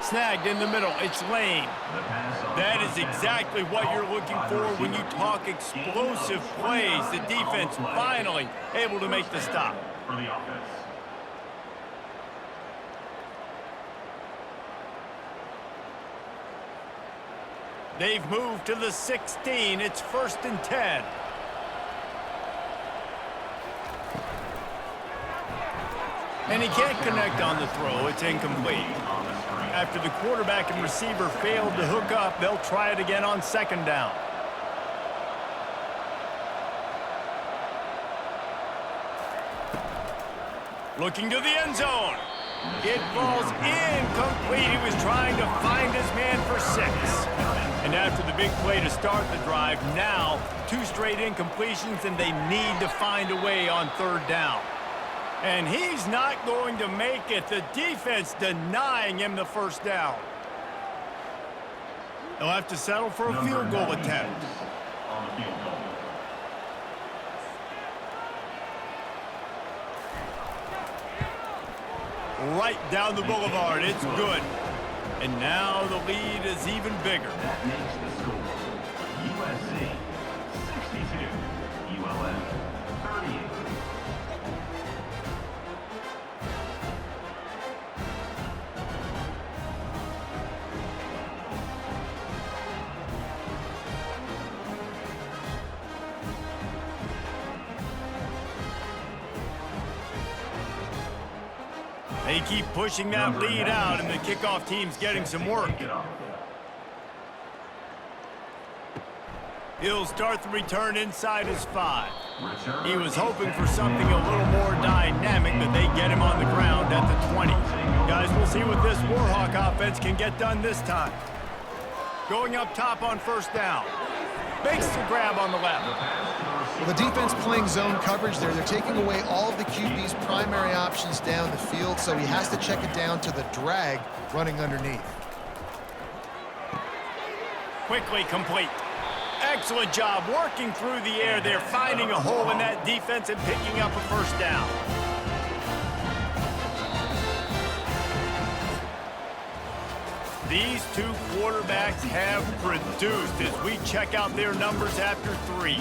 Snagged in the middle. It's Lane. That is exactly what you're looking for when you talk explosive plays. The defense finally able to make the stop. For the offense. They've moved to the 16. It's 1st and 10. And he can't connect on the throw. It's incomplete. After the quarterback and receiver failed to hook up, they'll try it again on 2nd down. Looking to the end zone. It falls incomplete. He was trying to find his man for 6. And after the big play to start the drive, now 2 straight incompletions, and they need to find a way on 3rd down. And he's not going to make it. The defense denying him the 1st down. They'll have to settle for a field goal attempt. On the field goal. Right down the boulevard. It's good. And now the lead is even bigger. That makes the score USC 62, ULM 38. They keep pushing that lead out, and the kickoff team's getting some work. He'll start the return inside his 5. He was hoping for something a little more dynamic, but they get him on the ground at the 20. Guys, we'll see what this Warhawk offense can get done this time. Going up top on first down. Makes the grab on the left. Well, the defense playing zone coverage there. They're taking away all of the QB's primary options down the field, so he has to check it down to the drag running underneath. Quickly complete. Excellent job working through the air there, finding a hole in that defense and picking up a first down. These two quarterbacks have produced as we check out their numbers after 3.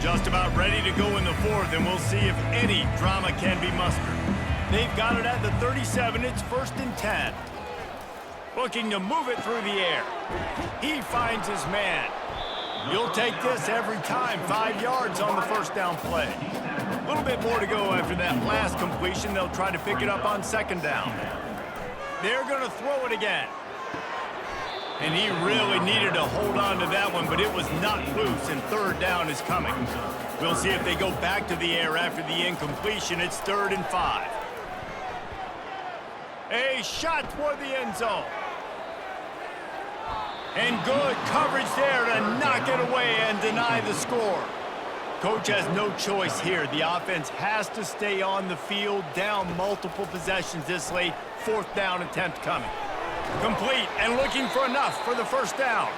Just about ready to go in the 4th, and we'll see if any drama can be mustered. They've got it at the 37. It's 1st and 10. Looking to move it through the air. He finds his man. You'll take this every time. 5 yards on the first down play. A little bit more to go after that last completion. They'll try to pick it up on 2nd down. They're going to throw it again. And he really needed to hold on to that one, but it was not loose, and 3rd down is coming. We'll see if they go back to the air after the incompletion. It's 3rd and 5. A shot toward the end zone. And good coverage there to knock it away and deny the score. Coach has no choice here. The offense has to stay on the field, down multiple possessions this late. 4th down attempt coming. Complete and looking for enough for the first down.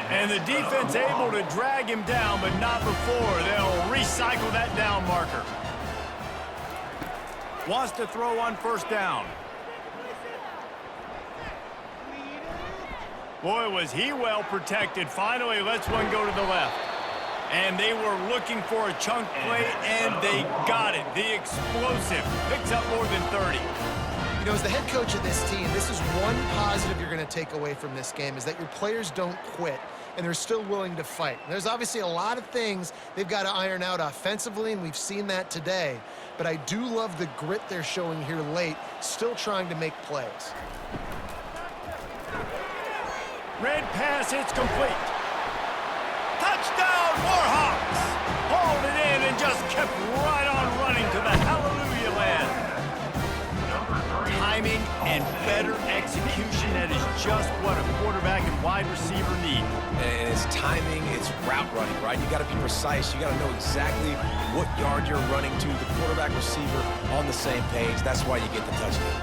And the defense able to drag him down, but not before. They'll recycle that down marker. Wants to throw on first down. Boy, was he well protected. Finally lets one go to the left. And they were looking for a chunk play, and they got it. The explosive picks up more than 30. You know, as the head coach of this team, this is one positive you're going to take away from this game, is that your players don't quit, and they're still willing to fight. There's obviously a lot of things they've got to iron out offensively, and we've seen that today. But I do love the grit they're showing here late, still trying to make plays. Red pass, it's complete. Touchdown, Warhawks! Hauled it in and just kept right on running to the hallelujah land. Timing and better execution, that is just what a quarterback and wide receiver need. And it's timing, it's route running, right? You got to be precise. You got to know exactly what yard you're running to. The quarterback receiver on the same page. That's why you get the touchdown.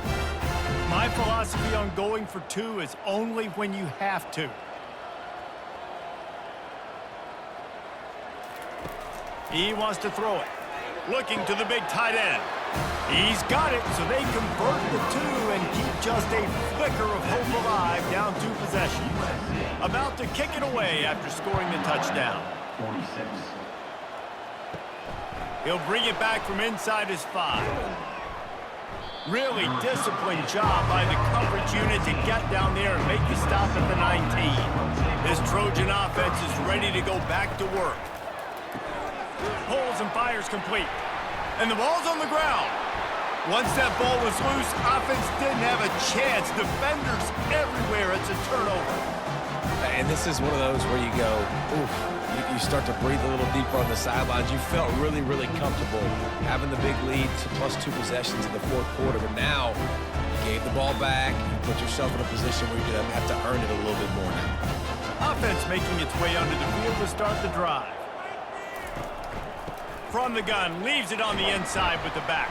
My philosophy on going for 2 is only when you have to. He wants to throw it. Looking to the big tight end. He's got it, so they convert the 2 and keep just a flicker of hope alive, down 2 possessions. About to kick it away after scoring the touchdown. 46. He'll bring it back from inside his 5. Really disciplined job by the coverage unit to get down there and make the stop at the 19. This Trojan offense is ready to go back to work. Pulls and fires complete. And the ball's on the ground. Once that ball was loose, offense didn't have a chance. Defenders everywhere. It's a turnover. And this is one of those where you go, oof, you start to breathe a little deeper on the sidelines. You felt really, really comfortable having the big lead to +2 possessions in the 4th quarter. But now, you gave the ball back. You put yourself in a position where you're going to have to earn it a little bit more now. Offense making its way onto the field to start the drive. From the gun, leaves it on the inside with the back.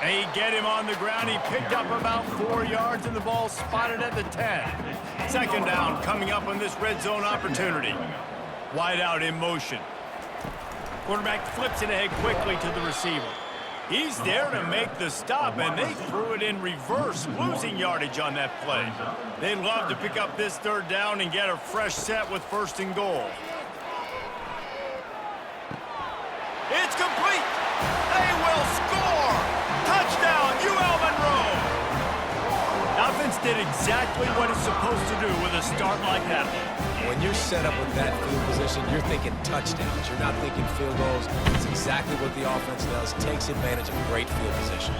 They get him on the ground. He picked up about 4 yards, and the ball spotted at the 10. 2nd down coming up on this red zone opportunity. Wide out in motion. Quarterback flips it ahead quickly to the receiver. He's there to make the stop, and they threw it in reverse, losing yardage on that play. They'd love to pick up this 3rd down and get a fresh set with 1st and goal. It's complete. They will score. Touchdown, UL Monroe. Offense did exactly what it's supposed to do with a start like that. When you're set up with that field position, you're thinking touchdowns. You're not thinking field goals. It's exactly what the offense does. Takes advantage of great field position.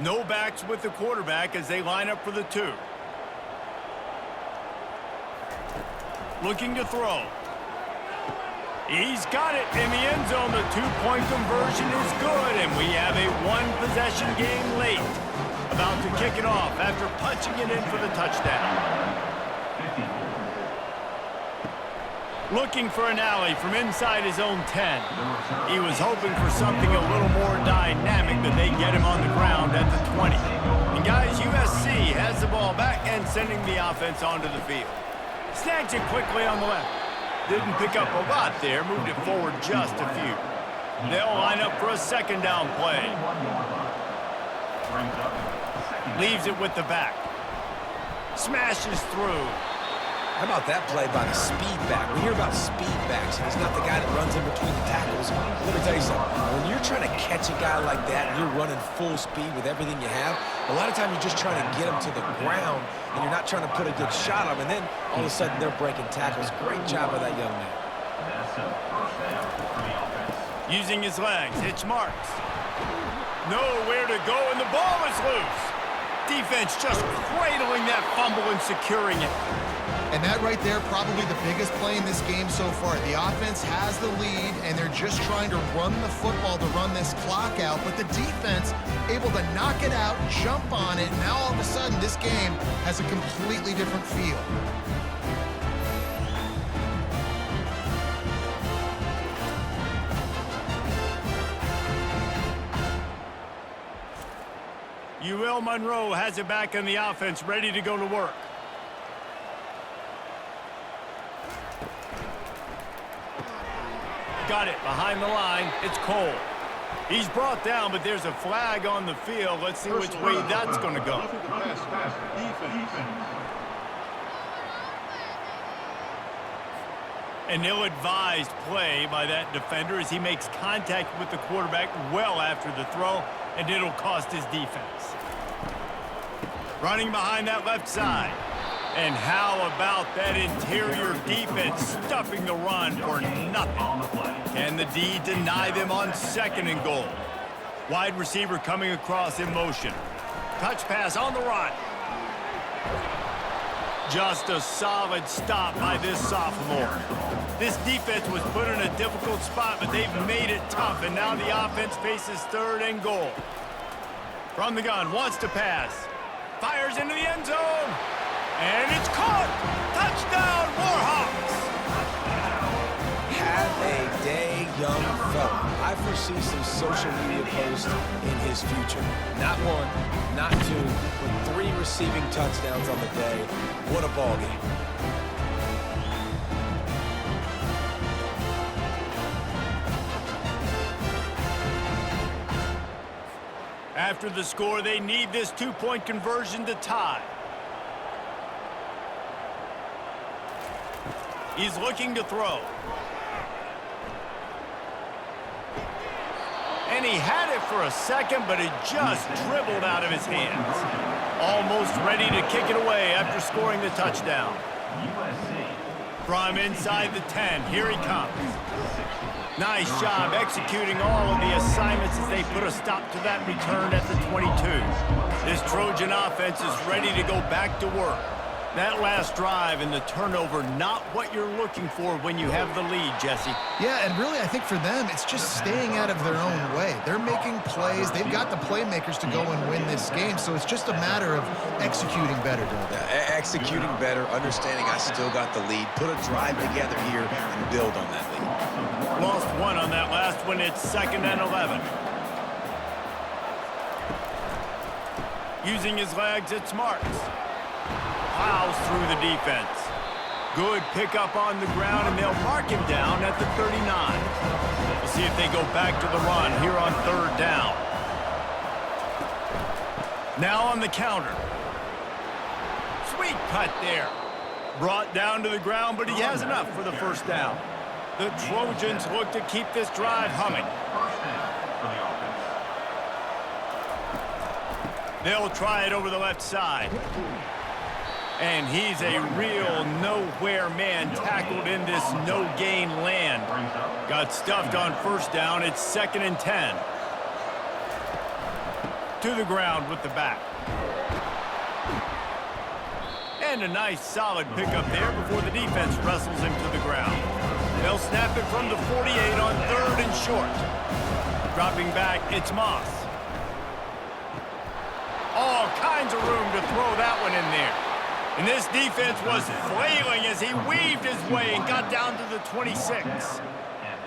No backs with the quarterback as they line up for the 2. Looking to throw. He's got it in the end zone. The 2-point conversion is good, and we have a one-possession game late. About to kick it off after punching it in for the touchdown. Looking for an alley from inside his own 10. He was hoping for something a little more dynamic, but they get him on the ground at the 20. And guys, USC has the ball back and sending the offense onto the field. Snags it quickly on the left. Didn't pick up a lot there, moved it forward just a few. They'll line up for a second down play. Leaves it with the back. Smashes through. How about that play by the speed back? We hear about speed backs, and he's not the guy that runs in between the tackles. Let me tell you something. When you're trying to catch a guy like that and you're running full speed with everything you have, a lot of times you're just trying to get him to the ground, and you're not trying to put a good shot on him, and then all of a sudden they're breaking tackles. Great job by that young man. Using his legs, hitch marks. Nowhere to go, and the ball is loose. Defense just cradling that fumble and securing it. And that right there, probably the biggest play in this game so far. The offense has the lead, and they're just trying to run the football to run this clock out. But the defense able to knock it out, jump on it. Now all of a sudden, this game has a completely different feel. Monroe has it back in the offense, ready to go to work. Got it behind the line. It's Cole. He's brought down, but there's a flag on the field. Let's see which way that's going to go. An ill-advised play by that defender as he makes contact with the quarterback well after the throw, and it'll cost his defense. Running behind that left side. And how about that interior defense stuffing the run for nothing? Can the D deny them on 2nd and goal? Wide receiver coming across in motion. Touch pass on the run. Just a solid stop by this sophomore. This defense was put in a difficult spot, but they've made it tough, and now the offense faces 3rd and goal. From the gun, wants to pass. Fires into the end zone. And it's caught! Touchdown, Warhawks! Have a day, young fella. I foresee some social media posts in his future. Not 1, not 2, but 3 receiving touchdowns on the day. What a ball game. After the score, they need this 2-point conversion to tie. He's looking to throw. And he had it for a second, but it just dribbled out of his hands. Almost ready to kick it away after scoring the touchdown. From inside the 10, here he comes. Nice job executing all of the assignments as they put a stop to that return at the 22. This Trojan offense is ready to go back to work. That last drive and the turnover, not what you're looking for when you have the lead, Jesse. Yeah, and really, I think for them, it's just staying out of their own way. They're making plays. They've got the playmakers to go and win this game, so it's just a matter of executing better, don't they? Executing better, understanding I still got the lead, put a drive together here and build on that lead. Lost 1 on that last one. It's 2nd and 11. Using his legs, it's Marks. Plows through the defense. Good pickup on the ground, and they'll mark him down at the 39. We'll see if they go back to the run here on 3rd down. Now on the counter. Sweet cut there. Brought down to the ground, but he has enough for the 1st down. The Trojans look to keep this drive humming. First down for the offense. They'll try it over the left side. And he's a real nowhere man tackled in this no-gain land. Got stuffed on first down. It's 2nd and 10. To the ground with the back. And a nice solid pickup there before the defense wrestles him to the ground. They'll snap it from the 48 on 3rd and short. Dropping back, it's Moss. All kinds of room to throw that one in there. And this defense was flailing as he weaved his way and got down to the 26.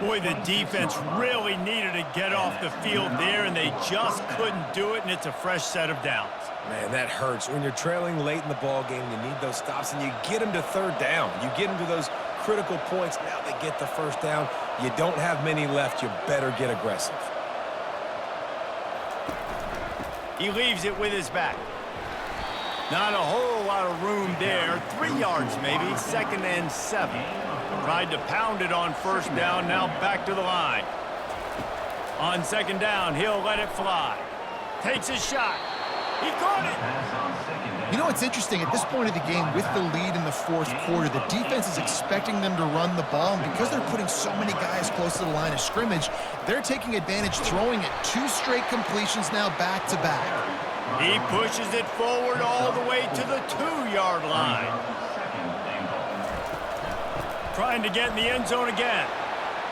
Boy, the defense really needed to get off the field there, and they just couldn't do it, and it's a fresh set of downs. Man, that hurts. When you're trailing late in the ball game, you need those stops, and you get them to 3rd down. You get them to those critical points. Now they get the first down. You don't have many left. You better get aggressive. He leaves it with his back. Not a whole lot of room there. 3 yards maybe, 2nd and 7. Tried to pound it on first down, now back to the line. On 2nd down, he'll let it fly. Takes a shot. He caught it. You know what's interesting? At this point of the game, with the lead in the 4th quarter, the defense is expecting them to run the ball, and because they're putting so many guys close to the line of scrimmage, they're taking advantage, throwing it 2 straight completions now back-to-back. He pushes it forward all the way to the 2-yard line. Trying to get in the end zone again.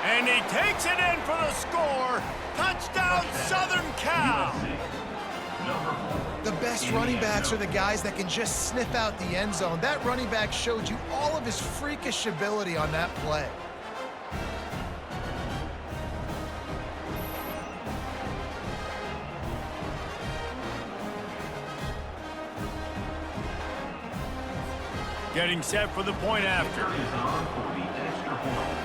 And he takes it in for the score. Touchdown, Southern Cal. The best running backs are the guys that can just sniff out the end zone. That running back showed you all of his freakish ability on that play. Getting set for the point after. Is on for the extra point.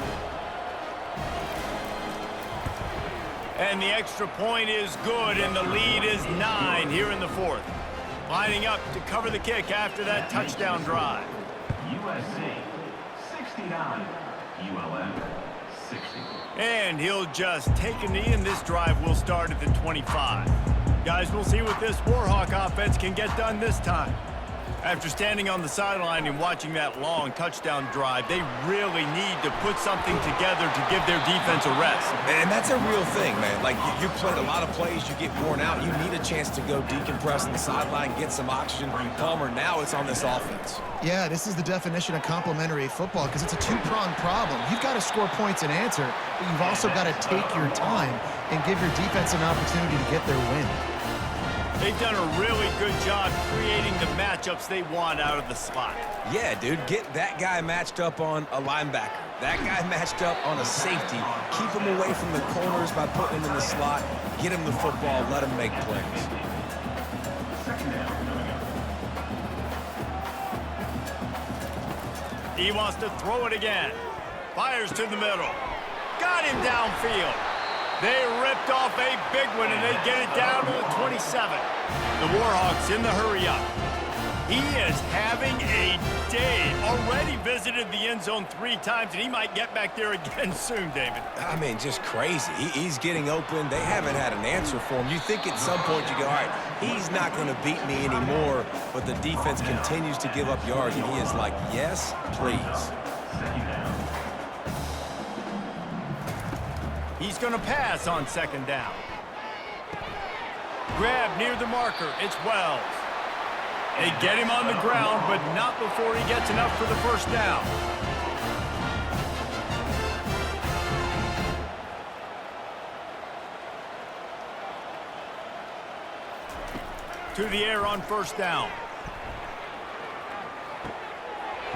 And the extra point is good, and the lead is 9 here in the 4th. Lining up to cover the kick after that touchdown drive. USC 69, ULM 60. And he'll just take a knee, and this drive will start at the 25. Guys, we'll see what this Warhawk offense can get done this time. After standing on the sideline and watching that long touchdown drive, they really need to put something together to give their defense a rest. And that's a real thing, man. Like, you played a lot of plays, you get worn out, you need a chance to go decompress on the sideline, get some oxygen. Palmer, now it's on this offense. Yeah, this is the definition of complementary football because it's a 2-pronged problem. You've got to score points and answer, but you've also got to take your time and give your defense an opportunity to get their win. They've done a really good job creating the matchups they want out of the slot. Yeah, dude, get that guy matched up on a linebacker. That guy matched up on a safety. Keep him away from the corners by putting him in the slot. Get him the football. Let him make plays. He wants to throw it again. Fires to the middle. Got him downfield. They ripped off a big one, and they get it down to the 27. The Warhawks in the hurry-up. He is having a day. Already visited the end zone 3 times, and he might get back there again soon, David. I mean, just crazy. He's getting open. They haven't had an answer for him. You think at some point you go, all right, he's not going to beat me anymore, but the defense continues to give up yards, and he is like, yes, please. He's going to pass on 2nd down. Grab near the marker. It's Wells. They get him on the ground, but not before he gets enough for the first down. To the air on first down.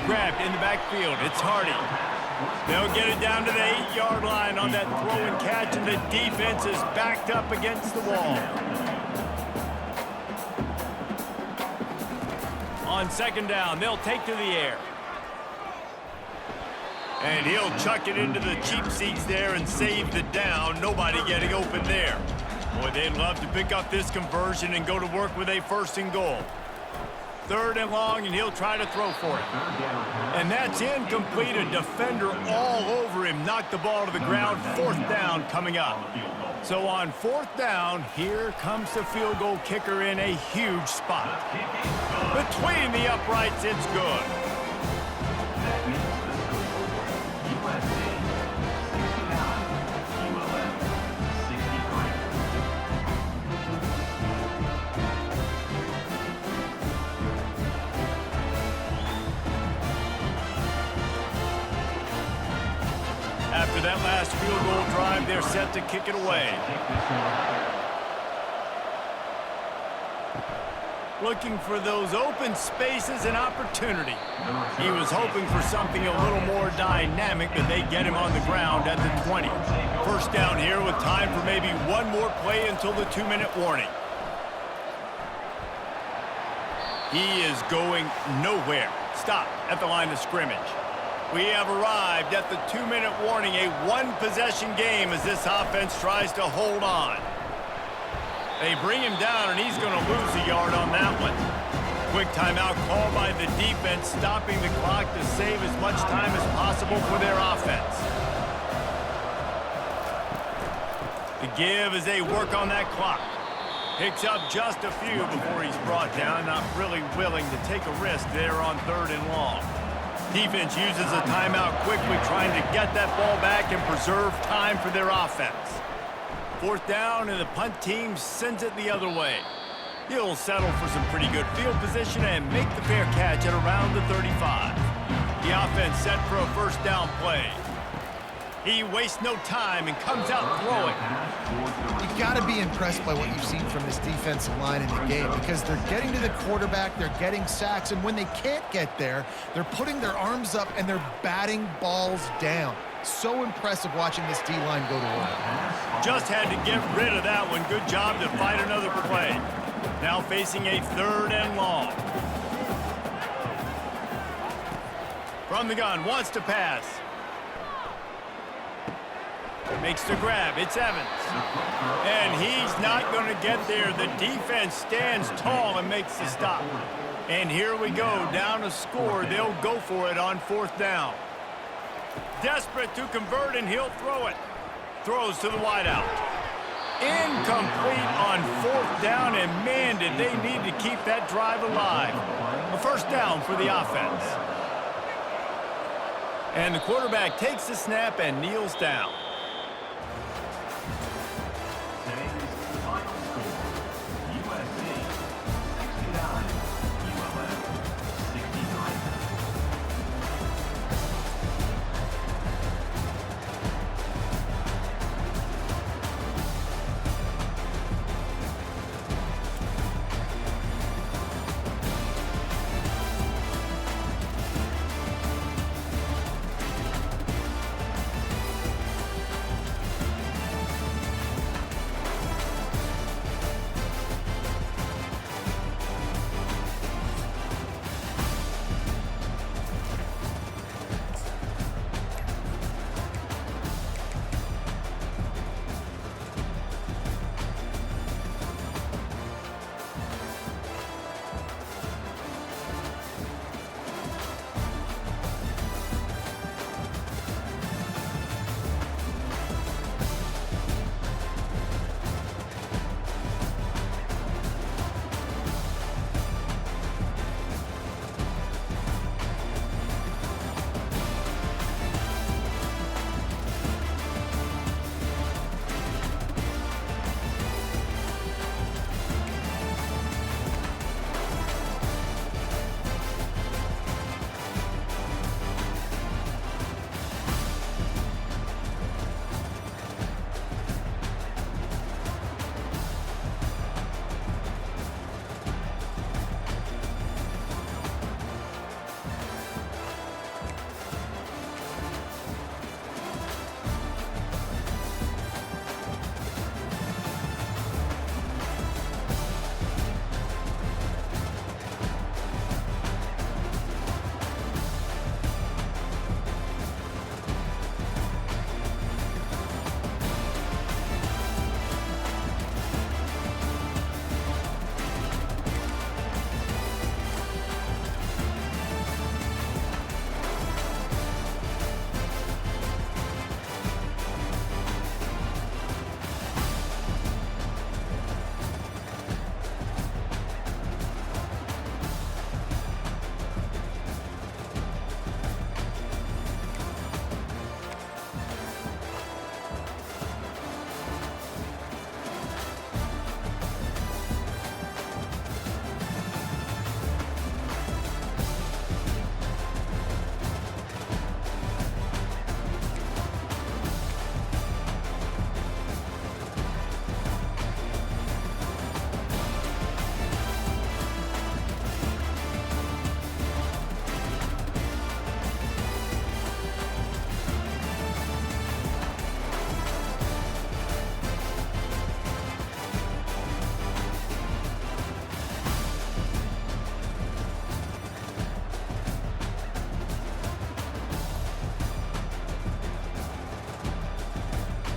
Grabbed in the backfield. It's Hardy. They'll get it down to the 8-yard line on that throw and catch, and the defense is backed up against the wall. On 2nd down, they'll take to the air. And he'll chuck it into the cheap seats there and save the down. Nobody getting open there. Boy, they'd love to pick up this conversion and go to work with a 1st and goal. 3rd and long, and he'll try to throw for it. And that's incomplete. A defender all over him. Knocked the ball to the ground. 4th down coming up. So on 4th down, here comes the field goal kicker in a huge spot. Between the uprights, it's good. That means the score, USC 69, ULM 63. After that last field goal drive, they're set to kick it away. Looking for those open spaces and opportunity. He was hoping for something a little more dynamic, but they get him on the ground at the 20. 1st down here with time for maybe one more play until the 2-minute warning. He is going nowhere. Stop at the line of scrimmage. We have arrived at the 2-minute warning, a 1-possession game as this offense tries to hold on. They bring him down, and he's going to lose a yard on that one. Quick timeout called by the defense, stopping the clock to save as much time as possible for their offense. The give as they work on that clock. Picks up just a few before he's brought down, not really willing to take a risk there on 3rd and long. Defense uses a timeout quickly, trying to get that ball back and preserve time for their offense. 4th down, and the punt team sends it the other way. He'll settle for some pretty good field position and make the fair catch at around the 35. The offense set for a 1st down play. He wastes no time and comes out throwing. You've got to be impressed by what you've seen from this defensive line in the game, because they're getting to the quarterback, they're getting sacks, and when they can't get there, they're putting their arms up and they're batting balls down. So impressive watching this D-line go to work. Just had to get rid of that one. Good job to fight another play. Now facing a 3rd and long. From the gun, wants to pass. Makes the grab. It's Evans. And he's not going to get there. The defense stands tall and makes the stop. And here we go. Down to score. They'll go for it on 4th down. Desperate to convert, and he'll throw it. Throws to the wideout. Incomplete on 4th down, and man, did they need to keep that drive alive. A 1st down for the offense. And the quarterback takes the snap and kneels down.